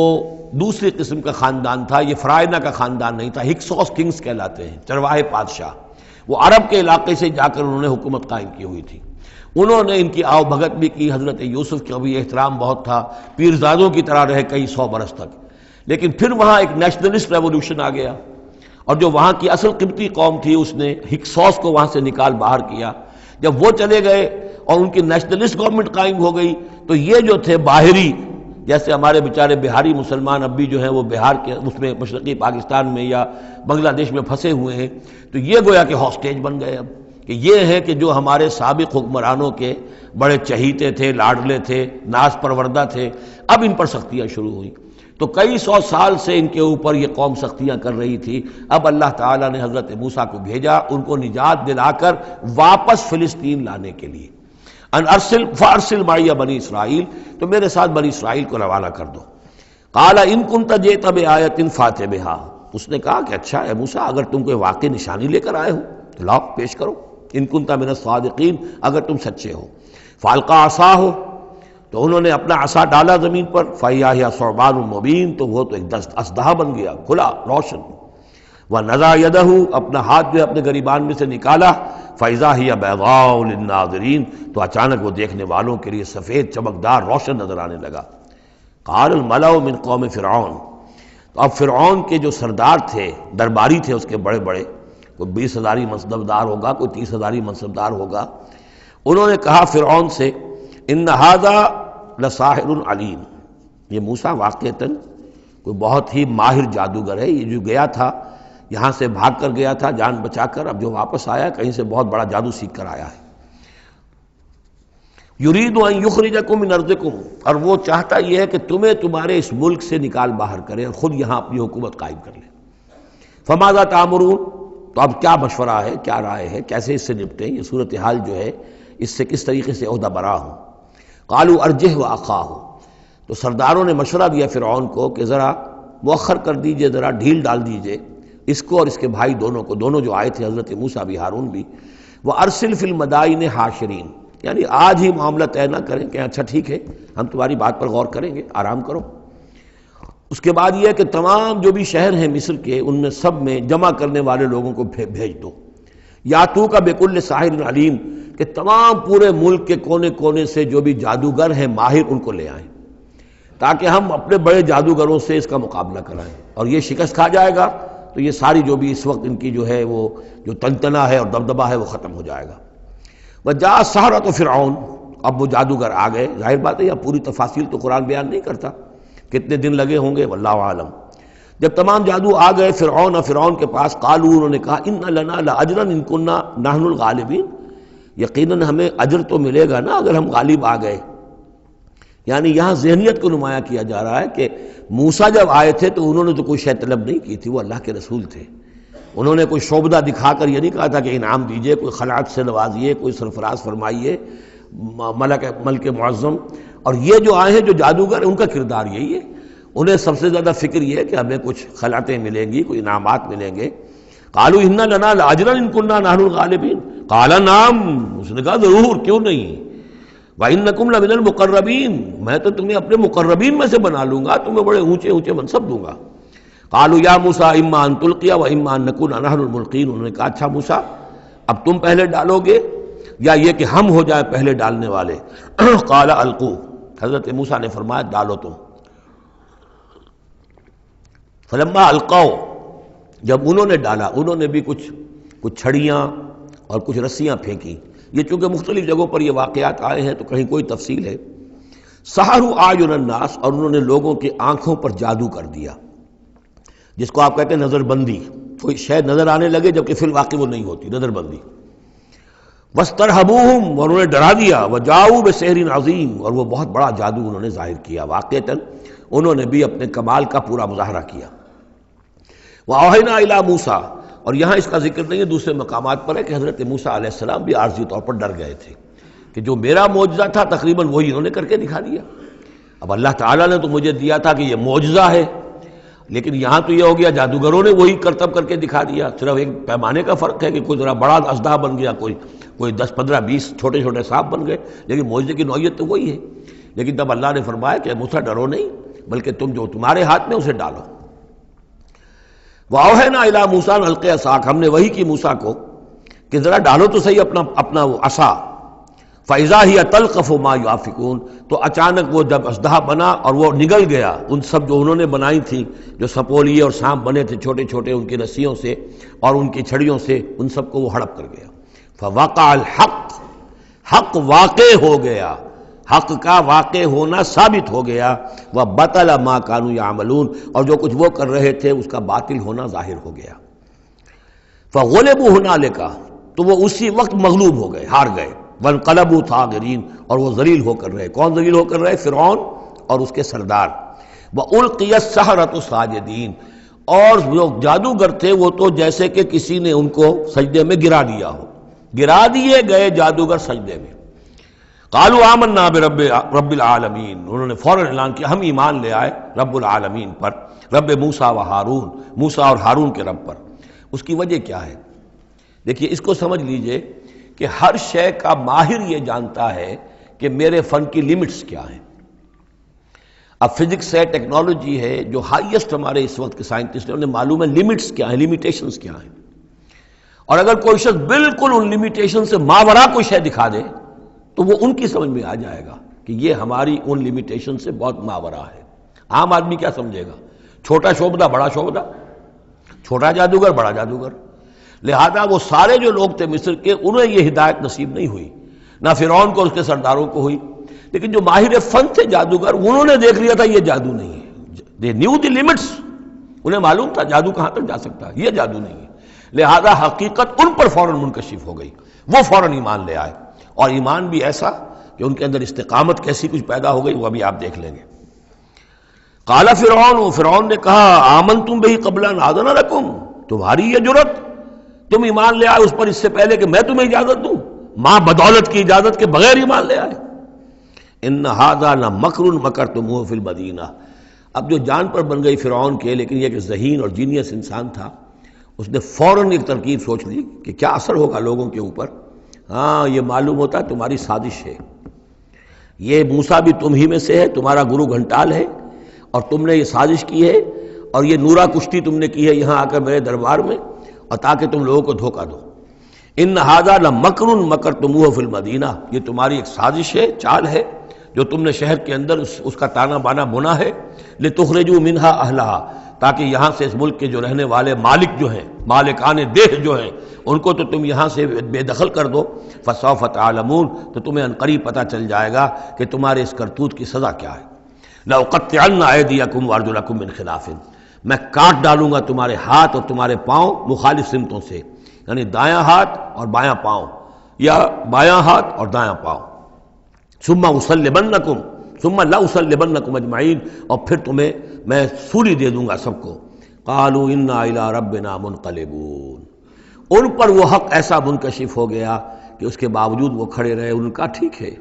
دوسری قسم کا خاندان تھا، یہ فرائنہ کا خاندان نہیں تھا. ہکسوس کنگز کہلاتے ہیں، چرواہے بادشاہ. وہ عرب کے علاقے سے جا کر انہوں نے حکومت قائم کی ہوئی تھی. انہوں نے ان کی آؤ بھگت بھی کی. حضرت یوسف کا بھی احترام بہت تھا، پیرزادوں کی طرح رہے کئی 100 برس تک. لیکن پھر وہاں ایک نیشنلسٹ ریولوشن آ گیا، اور جو وہاں کی اصل قبطی قوم تھی اس نے ہکسوس کو وہاں سے نکال باہر کیا. جب وہ چلے گئے اور ان کی نیشنلسٹ گورنمنٹ قائم ہو گئی تو یہ جو تھے باہری، جیسے ہمارے بیچارے بہاری مسلمان اب بھی جو ہیں وہ بہار کے اس میں مشرقی پاکستان میں یا بنگلہ دیش میں پھنسے ہوئے ہیں، تو یہ گویا کہ ہاسٹیج بن گئے اب کہ یہ ہے کہ جو ہمارے سابق حکمرانوں کے بڑے چہیتے تھے، لاڈلے تھے، ناز پروردہ تھے، اب ان پر سختیاں شروع ہوئیں۔ تو کئی سو سال سے ان کے اوپر یہ قوم سختیاں کر رہی تھی، اب اللہ تعالیٰ نے حضرت موسیٰ کو بھیجا ان کو نجات دلا کر واپس فلسطین لانے کے لیے۔ ان ارسل فارسل معی بنی اسرائیل، تو میرے ساتھ بنی اسرائیل کو روانہ کر دو۔ قال ان کنت جئت بآیۃ فات بہا، اس نے کہا کہ اچھا اے موسیٰ اگر تم کوئی واقعی نشانی لے کر آئے ہو تو لاؤ پیش کرو، ان کنت من الصادقین، اگر تم سچے ہو۔ فالقى عصاہ، تو انہوں نے اپنا عصا ڈالا زمین پر، فاذا ہی ثعبان مبین، تو وہ تو ایک اسدحہ بن گیا کھلا روشن۔ ونزع یدہ، اپنا ہاتھ جو اپنے گریبان میں سے نکالا، فاذا ہی بیضاء للناظرین، تو اچانک وہ دیکھنے والوں کے لیے سفید چمکدار روشن نظر آنے لگا۔ قال الملأ من قوم فرعون، تو اب فرعون کے جو سردار تھے، درباری تھے اس کے بڑے بڑے، کوئی 20,000 منصبدار ہوگا، کوئی 30,000 منصبدار ہوگا، انہوں نے کہا فرعون سے ان ھذا لساحر علیم، یہ موسیٰ واقعتاً کوئی بہت ہی ماہر جادوگر ہے، یہ جو گیا تھا یہاں سے بھاگ کر گیا تھا جان بچا کر، اب جو واپس آیا کہیں سے بہت بڑا جادو سیکھ کر آیا ہے۔ یرید ان یخرجکم من ارضکم، اور وہ چاہتا یہ ہے کہ تمہیں تمہارے اس ملک سے نکال باہر کرے اور خود یہاں اپنی حکومت قائم کر لے۔ فماذا تأمرون، تو اب کیا مشورہ ہے، کیا رائے ہے، کیسے اس سے نپٹیں، یہ صورتحال جو ہے اس سے کس طریقے سے عہدہ برا ہوں۔ قالوا ارجہ واخاہ، تو سرداروں نے مشورہ دیا فرعون کو کہ ذرا مؤخر کر دیجئے، ذرا ڈھیل ڈال دیجئے اس کو اور اس کے بھائی دونوں کو، دونوں جو آئے تھے حضرت موسیٰ بھی ہارون بھی۔ وارسل فی المدائن حاشرین، یعنی آج ہی معاملہ طے نہ کریں کہ اچھا ٹھیک ہے ہم تمہاری بات پر غور کریں گے، آرام کرو۔ اس کے بعد یہ ہے کہ تمام جو بھی شہر ہیں مصر کے ان میں سب میں جمع کرنے والے لوگوں کو بھیج دو۔ یاتو کا بکل ساحر علیم، کہ تمام پورے ملک کے کونے کونے سے جو بھی جادوگر ہیں ماہر ان کو لے آئیں، تاکہ ہم اپنے بڑے جادوگروں سے اس کا مقابلہ کرائیں، اور یہ شکست کھا جائے گا تو یہ ساری جو بھی اس وقت ان کی جو ہے وہ جو تنتنا ہے اور دبدبہ ہے وہ ختم ہو جائے گا۔ وجاء السحرۃ فرعون، اب وہ جادوگر آ گئے، ظاہر بات ہے یہ پوری تفاصیل تو قرآن بیان نہیں کرتا کتنے دن لگے ہوں گے، واللہ عالم۔ جب تمام جادو آ گئے فرعون کے پاس، قالوا، انہوں نے کہا ان لنا لاجرا ان کنا نحن الغالبین، یقیناً ہمیں اجر تو ملے گا نا اگر ہم غالب آ گئے۔ یعنی یہاں ذہنیت کو نمایاں کیا جا رہا ہے کہ موسیٰ جب آئے تھے تو انہوں نے تو کوئی شے طلب نہیں کی تھی، وہ اللہ کے رسول تھے، انہوں نے کوئی شعبدہ دکھا کر یہ نہیں کہا تھا کہ انعام دیجئے، کوئی خلعت سے نوازیے، کوئی سرفراز فرمائیے، ملک معظم۔ اور یہ جو آئے ہیں جو جادوگر ان کا کردار یہی ہے، انہیں سب سے زیادہ فکر یہ ہے کہ ہمیں کچھ خلعتیں ملیں گی، کوئی انعامات ملیں گے۔ قالوا ان لنا لاجرا ان كنا نحن الغالبین، قال نعم، اس نے کہا ضرور، کیوں نہیں، وانکم لمن المقربین، میں تو تمہیں اپنے مقربین میں سے بنا لوں گا، تمہیں بڑے اونچے اونچے منصب دوں گا۔ قالوا یا موسیٰ اما ان تلقی و اما ان نکون نحن الملقین، انہوں نے کہا اچھا موسیٰ اب تم پہلے ڈالو گے یا یہ کہ ہم ہو جائے پہلے ڈالنے والے؟ قال القوا، حضرت موسیٰ نے فرمایا ڈالو تم۔ فلما القوا، جب انہوں نے ڈالا، انہوں نے بھی کچھ چھڑیاں اور کچھ رسیاں پھینکی، یہ چونکہ مختلف جگہوں پر یہ واقعات آئے ہیں تو کہیں کوئی تفصیل ہے۔ سحروا اعین الناس، اور انہوں نے لوگوں کی آنکھوں پر جادو کر دیا، جس کو آپ کہتے ہیں نظر بندی، کوئی شے نظر آنے لگے جبکہ فی الواقع وہ نہیں ہوتی، نظر بندی۔ واسترہبوہم، اور انہوں نے ڈرا دیا، وجاؤوا بسحر عظیم، اور وہ بہت بڑا جادو انہوں نے ظاہر کیا، واقعتاً انہوں نے بھی اپنے کمال کا پورا مظاہرہ کیا۔ وَأَوْحَيْنَا إِلَىٰ مُوسَىٰ، اور یہاں اس کا ذکر نہیں ہے، دوسرے مقامات پر ہے کہ حضرت موسیٰ علیہ السلام بھی عارضی طور پر ڈر گئے تھے کہ جو میرا معجزہ تھا تقریباً وہی انہوں نے کر کے دکھا دیا۔ اب اللہ تعالیٰ نے تو مجھے دیا تھا کہ یہ معجزہ ہے، لیکن یہاں تو یہ ہو گیا جادوگروں نے وہی کرتب کر کے دکھا دیا، صرف ایک پیمانے کا فرق ہے کہ کوئی ذرا بڑا اژدہا بن گیا، کوئی 10 15 20 چھوٹے چھوٹے سانپ بن گئے، لیکن معجزے کی نوعیت تو وہی ہے۔ لیکن تب اللہ نے فرمایا کہ موسیٰ ڈرو نہیں، بلکہ تم جو تمہارے ہاتھ میں اسے ڈالو۔ وَأَوْحَيْنَا إِلَىٰ مُوسَىٰ أَنْ أَلْقِ عَصَاكَ، ہم نے وحی کی موسیٰ کو کہ ذرا ڈالو تو صحیح اپنا وہ عصا۔ فَإِذَا هِيَ تَلْقَفُ مَا يَأْفِكُونَ، تو اچانک وہ جب اژدہا بنا اور وہ نگل گیا ان سب جو انہوں نے بنائی تھی، جو سپولیے اور سانپ بنے تھے چھوٹے چھوٹے ان کی رسیوں سے اور ان کی چھڑیوں سے، ان سب کو وہ ہڑپ کر گیا۔ فَوَقَعَ الْحَقُّ، حق واقع ہو گیا، حق کا واقع ہونا ثابت ہو گیا۔ وَبَطَلَ مَا كَانُوا يَعْمَلُونَ، اور جو کچھ وہ کر رہے تھے اس کا باطل ہونا ظاہر ہو گیا۔ فَغُلِبُوا هُنَالِكَ، تو وہ اسی وقت مغلوب ہو گئے، ہار گئے. وانقلبوا صاغرین، اور وہ ذلیل ہو کر رہے. کون ذلیل ہو کر رہے؟ فرعون اور اس کے سردار. وَأُلْقِيَ السَّحَرَةُ ساجدین، اور جو جادوگر تھے وہ تو جیسے کہ کسی نے ان کو سجدے میں گرا دیا ہو، گرا دیے گئے جادوگر سجدے میں. قالوا آمنا برب العالمین، انہوں نے فوراً اعلان کیا ہم ایمان لے آئے رب العالمین پر، رب موسیٰ و ہارون، موسیٰ اور ہارون کے رب پر. اس کی وجہ کیا ہے؟ دیکھیے اس کو سمجھ لیجئے کہ ہر شے کا ماہر یہ جانتا ہے کہ میرے فن کی لیمٹس کیا ہیں. اب فزکس ہے، ٹیکنالوجی ہے، جو ہائیسٹ ہمارے اس وقت کے سائنٹسٹ ہیں انہیں معلوم ہے لیمٹس کیا ہیں، لیمیٹیشنز کیا ہیں. اور اگر کوئی شخص بالکل ان لیمیٹیشن سے ماورا کوئی شے دکھا دے تو وہ ان کی سمجھ میں آ جائے گا کہ یہ ہماری ان لیمیٹیشن سے بہت ماورا ہے. عام آدمی کیا سمجھے گا؟ چھوٹا شعبدہ بڑا شعبدہ، چھوٹا جادوگر بڑا جادوگر. لہذا وہ سارے جو لوگ تھے مصر کے، انہیں یہ ہدایت نصیب نہیں ہوئی، نہ فرعون کو اور اس کے سرداروں کو ہوئی. لیکن جو ماہر فن تھے جادوگر، انہوں نے دیکھ لیا تھا یہ جادو نہیں ہے. دے نیو دی لیمٹس، انہیں معلوم تھا جادو کہاں تک جا سکتا ہے، یہ جادو نہیں ہے. لہذا حقیقت ان پر فوراً منکشف ہو گئی، وہ فوراً ایمان لے آئے. اور ایمان بھی ایسا کہ ان کے اندر استقامت کیسی کچھ پیدا ہو گئی وہ ابھی آپ دیکھ لیں گے. قال فرعون، فرعون نے کہا آمنتم بہ قبل ان آذن لکم، تمہاری یہ جرت، تم ایمان لے آئے اس پر اس سے پہلے کہ میں تمہیں اجازت دوں، ماں بدولت کی اجازت کے بغیر ایمان لے آئے. ان ھذا لمکر مکرتموہ فی المدینہ. اب جو جان پر بن گئی فرعون کے، لیکن یہ کہ ذہین اور جینیس انسان تھا، اس نے فوراً ایک ترکیب سوچ لی کہ کیا اثر ہوگا لوگوں کے اوپر. ہاں یہ معلوم ہوتا ہے تمہاری سازش ہے، یہ موسیٰ بھی تم ہی میں سے ہے، تمہارا گرو گھنٹال ہے، اور تم نے یہ سازش کی ہے اور یہ نورا کشتی تم نے کی ہے یہاں آ کر میرے دربار میں، اور تاکہ تم لوگوں کو دھوکہ دو. ان ھذا لمکر مکرتموہ فی المدینہ، یہ تمہاری ایک سازش ہے، چال ہے جو تم نے شہر کے اندر اس کا تانا بانا بنا ہے. لتخرجوا منہا اہلہا، تاکہ یہاں سے اس ملک کے جو رہنے والے مالک جو ہیں، مالکان دیہ جو ہیں، ان کو تو تم یہاں سے بے دخل کر دو. فسوف تعلمون، تو تمہیں عنقریب پتہ چل جائے گا کہ تمہارے اس کرتوت کی سزا کیا ہے. لأقطعن ایدیکم وارجلکم من خلاف، میں کاٹ ڈالوں گا تمہارے ہاتھ اور تمہارے پاؤں مخالف سمتوں سے، یعنی دایاں ہاتھ اور بایاں پاؤں، یا بایاں ہاتھ اور دایاں پاؤں. ثم اصلبنکم ثم لأصلبنکم اجمعین، اور پھر تمہیں میں سولی دے دوں گا سب کو. قالوا انا الی ربنا منقلبون، ان پر وہ حق ایسا منکشف ہو گیا کہ اس کے باوجود وہ کھڑے رہے. ان کا ٹھیک ہے،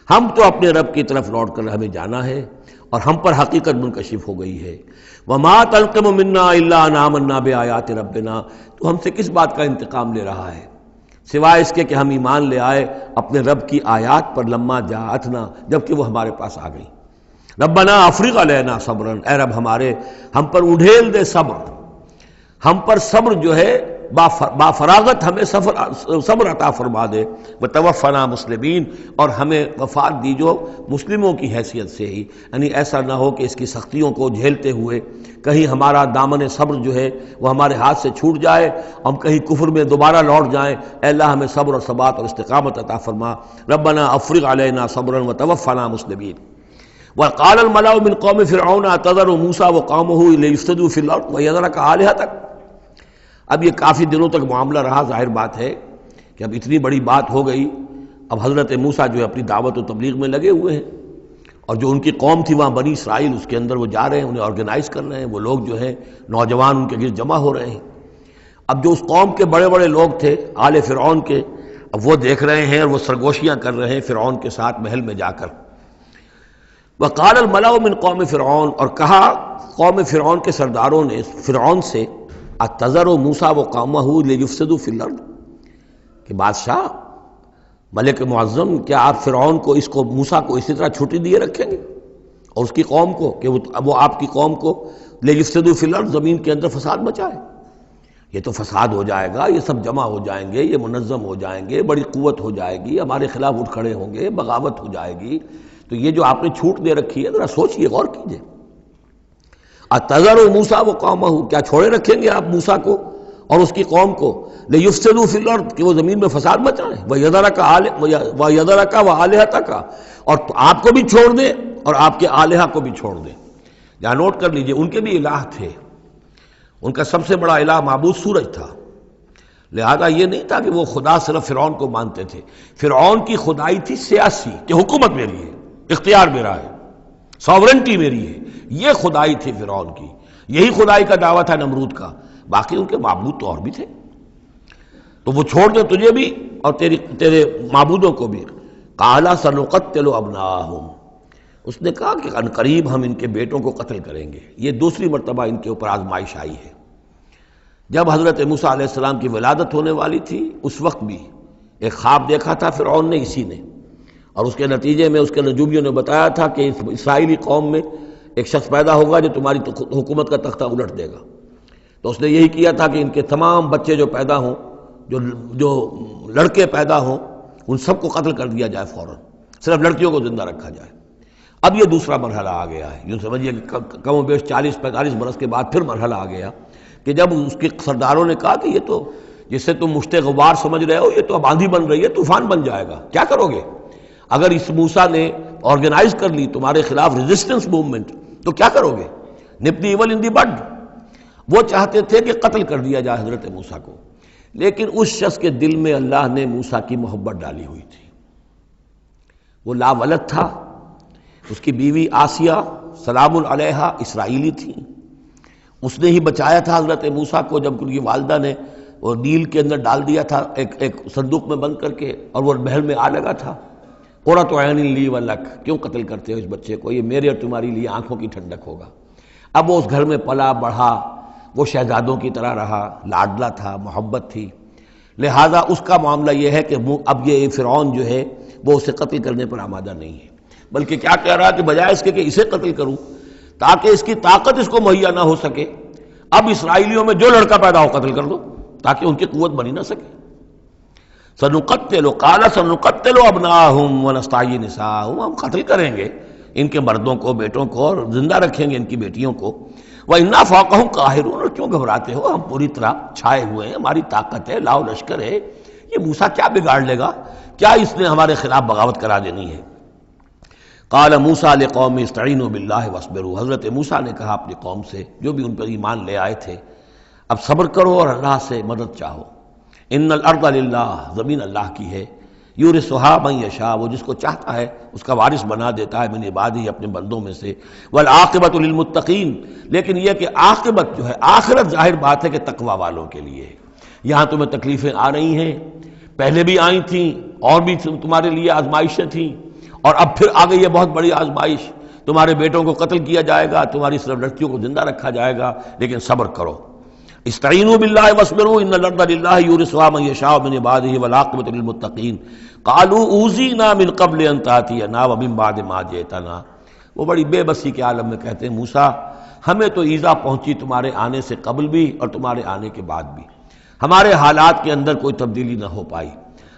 ہم تو اپنے رب کی طرف لوٹ کر ہمیں جانا ہے، اور ہم پر حقیقت منکشف ہو گئی ہے. وما تنقم منا الا ان آمنا بآیات ربنا، تو ہم سے کس بات کا انتقام لے رہا ہے سوائے اس کے کہ ہم ایمان لے آئے اپنے رب کی آیات پر، لما جاءتنا، جبکہ وہ ہمارے پاس آ گئی. ربنا افرغ علینا صبرا، اے رب ہمارے ہم پر اڈھیل دے صبر، ہم پر صبر جو ہے با فراغت ہمیں صبر عطا فرما دے. وتوفنا مسلمین، اور ہمیں وفات دیجو مسلموں کی حیثیت سے ہی، یعنی ایسا نہ ہو کہ اس کی سختیوں کو جھیلتے ہوئے کہیں ہمارا دامن صبر جو ہے وہ ہمارے ہاتھ سے چھوٹ جائے، ہم کہیں کفر میں دوبارہ لوٹ جائیں. اے اللہ ہمیں صبر اور ثبات اور استقامت عطا فرما. ربنا افرغ علینا صبرا وتوفنا مسلمین. وقال الملأ من قوم فرعون اتذر موسیٰ وقومه ليفسدوا في الارض ويذرك آلهتك. اب یہ کافی دنوں تک معاملہ رہا، ظاہر بات ہے کہ اب اتنی بڑی بات ہو گئی. اب حضرت موسیٰ جو ہے اپنی دعوت و تبلیغ میں لگے ہوئے ہیں، اور جو ان کی قوم تھی وہاں بنی اسرائیل، اس کے اندر وہ جا رہے ہیں، انہیں آرگنائز کر رہے ہیں. وہ لوگ جو ہیں نوجوان ان کے گرد جمع ہو رہے ہیں. اب جو اس قوم کے بڑے بڑے لوگ تھے آل فرعون کے، اب وہ دیکھ رہے ہیں اور وہ سرگوشیاں کر رہے ہیں فرعون کے ساتھ محل میں جا کر. وقال الملأ من قوم فرعون، اور کہا قوم فرعون کے سرداروں نے فرعون سے، اتذر موسیٰ وقومہ لیفسدوا فی الارض، کہ بادشاہ ملک معظم کیا آپ فرعون کو، اس کو موسیٰ کو اسی طرح چھٹی دیے رکھیں گے، اور اس کی قوم کو کہ وہ آپ کی قوم کو لیفسدوا فی الارض، زمین کے اندر فساد مچائے؟ یہ تو فساد ہو جائے گا، یہ سب جمع ہو جائیں گے، یہ منظم ہو جائیں گے، بڑی قوت ہو جائے گی، ہمارے خلاف اٹھ کھڑے ہوں گے، بغاوت ہو جائے گی. تو یہ جو آپ نے چھوٹ دے رکھی ہے ذرا سوچئے، غور کیجئے. اتذر موسیٰ وقومہ، کیا چھوڑے رکھیں گے آپ موسیٰ کو اور اس کی قوم کو، لیفسدوا فی الارض، کہ وہ زمین میں فساد مچائیں، ویذرک وآلہتک، اور آپ کو بھی چھوڑ دیں اور آپ کے آلہہ کو بھی چھوڑ دیں. یہاں نوٹ کر لیجئے ان کے بھی الہ تھے، ان کا سب سے بڑا الہ معبود سورج تھا، لہذا یہ نہیں تھا کہ وہ خدا صرف فرعون کو مانتے تھے، فرعون کی خدائی تھی سیاسی، کہ حکومت میری ہے، اختیار میرا ہے، ساورنٹی میری ہے، یہ خدائی تھی فرعون کی، یہی خدائی کا دعویٰ تھا نمرود کا، باقی ان کے معبود تو اور بھی تھے، تو وہ چھوڑ دے تجھے بھی اور تیرے معبودوں کو بھی۔ قَالَ سَنُقَتِّلُ أَبْنَاءَهُمْ، اس نے کہا کہ عنقریب ہم ان کے بیٹوں کو قتل کریں گے۔ یہ دوسری مرتبہ ان کے اوپر آزمائش آئی ہے۔ جب حضرت موسیٰ علیہ السلام کی ولادت ہونے والی تھی اس وقت بھی ایک خواب دیکھا تھا فرعون نے، اسی نے، اور اس کے نتیجے میں اس کے نجومیوں نے بتایا تھا کہ اس اسرائیلی قوم میں ایک شخص پیدا ہوگا جو تمہاری حکومت کا تختہ الٹ دے گا۔ تو اس نے یہی کیا تھا کہ ان کے تمام بچے جو پیدا ہوں، جو لڑکے پیدا ہوں، ان سب کو قتل کر دیا جائے فوراً، صرف لڑکیوں کو زندہ رکھا جائے۔ اب یہ دوسرا مرحلہ آ گیا ہے، یوں سمجھیے کہ کم و بیش 40-45 برس کے بعد پھر مرحلہ آ گیا کہ جب اس کے سرداروں نے کہا کہ یہ تو جسے تم مشت غبار سمجھ رہے ہو، یہ تو اب آندھی بن رہی ہے، طوفان بن جائے گا، کیا کرو گے؟ اگر اس موسیٰ نے آرگنائز کر لی تمہارے خلاف ریزسٹنس موومنٹ تو کیا کرو گے؟ نپ دی ایول ان دی بڈ۔ وہ چاہتے تھے کہ قتل کر دیا جائے حضرت موسیٰ کو، لیکن اس شخص کے دل میں اللہ نے موسیٰ کی محبت ڈالی ہوئی تھی، وہ لا ولد تھا، اس کی بیوی آسیہ سلام علیہا اسرائیلی تھی، اس نے ہی بچایا تھا حضرت موسیٰ کو جب ان کی والدہ نے وہ نیل کے اندر ڈال دیا تھا ایک صندوق میں بند کر کے، اور وہ محل میں آ لگا تھا۔ قرۃ عین لی ولک، کیوں قتل کرتے ہو اس بچے کو، یہ میرے اور تمہاری لیے آنکھوں کی ٹھنڈک ہوگا۔ اب وہ اس گھر میں پلا بڑھا، وہ شہزادوں کی طرح رہا، لاڈلا تھا، محبت تھی، لہذا اس کا معاملہ یہ ہے کہ اب یہ فرعون جو ہے وہ اسے قتل کرنے پر آمادہ نہیں ہے، بلکہ کیا کہہ رہا ہے کہ بجائے اس کے کہ اسے قتل کروں تاکہ اس کی طاقت اس کو مہیا نہ ہو سکے، اب اسرائیلیوں میں جو لڑکا پیدا ہو قتل کر دو تاکہ ان کی قوت بنی نہ سکے۔ سنقتل قال سنقتل ابناءهم ونستحيي نساءهم، ہم قتل کریں گے ان کے مردوں کو، بیٹوں کو، اور زندہ رکھیں گے ان کی بیٹیوں کو۔ وَإِنَّا فَوْقَهُمْ قَاهِرُونَ، اور کیوں گھبراتے ہو، ہم پوری طرح چھائے ہوئے ہیں، ہماری طاقت ہے، لاؤ لشکر ہے، یہ موسیٰ کیا بگاڑ لے گا، کیا اس نے ہمارے خلاف بغاوت کرا دینی ہے۔ قال موسیٰ لقوم استعینوا باللہ واصبروا، حضرت موسیٰ نے کہا اپنی قوم سے جو بھی ان پر ایمان لے آئے تھے، اب صبر کرو اور اللہ سے مدد چاہو۔ ان الارض للہ، زمین اللہ کی ہے، یورثھا من یشاء، وہ جس کو چاہتا ہے اس کا وارث بنا دیتا ہے، من عبادہ، اپنے بندوں میں سے، والعاقبۃ للمتقین، لیکن یہ کہ عاقبت جو ہے، آخرت ظاہر بات ہے کہ تقوی والوں کے لیے۔ یہاں تمہیں تکلیفیں آ رہی ہیں، پہلے بھی آئی تھیں اور بھی تمہارے لیے آزمائشیں تھیں، اور اب پھر آ گئی ہے بہت بڑی آزمائش، تمہارے بیٹوں کو قتل کیا جائے گا، تمہاری صرف لڑکیوں کو زندہ رکھا جائے گا، لیکن صبر کرو۔ استعینوا باللہ واصبروا ان الارض للہ یورثھا من یشاء من عبادہ والعاقبۃ للمتقین قالوا اوذینا من قبل ان تاتینا ومن بعد ما جئتنا، وہ بڑی بے بسی کے عالم میں کہتے ہیں موسیٰ ہمیں تو ایذا پہنچی تمہارے آنے سے قبل بھی اور تمہارے آنے کے بعد بھی، ہمارے حالات کے اندر کوئی تبدیلی نہ ہو پائی،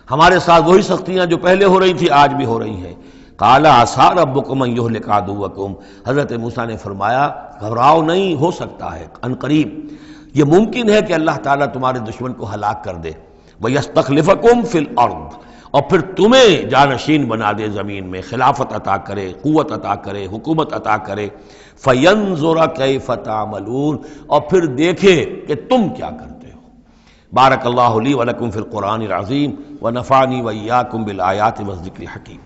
ہمارے ساتھ وہی سختیاں جو پہلے ہو رہی تھی آج بھی ہو رہی ہیں۔ قال عسیٰ ربکم ان یہلک عدوکم، حضرت موسیٰ نے فرمایا گھبراؤ نہیں، ہو سکتا ہے عنقریب یہ ممکن ہے کہ اللہ تعالیٰ تمہارے دشمن کو ہلاک کر دے، وَيَسْتَخْلِفَكُمْ فِي الْأَرْضِ، اور پھر تمہیں جانشین بنا دے زمین میں، خلافت عطا کرے، قوت عطا کرے، حکومت عطا کرے، فَيَنْظُرَ كَيْفَ تَعْمَلُونَ، اور پھر دیکھے کہ تم کیا کرتے ہو۔ بارک اللہ لی ولکم فی القرآن العظیم ونفعنی وإیاکم بالآیات والذکر الحکیم۔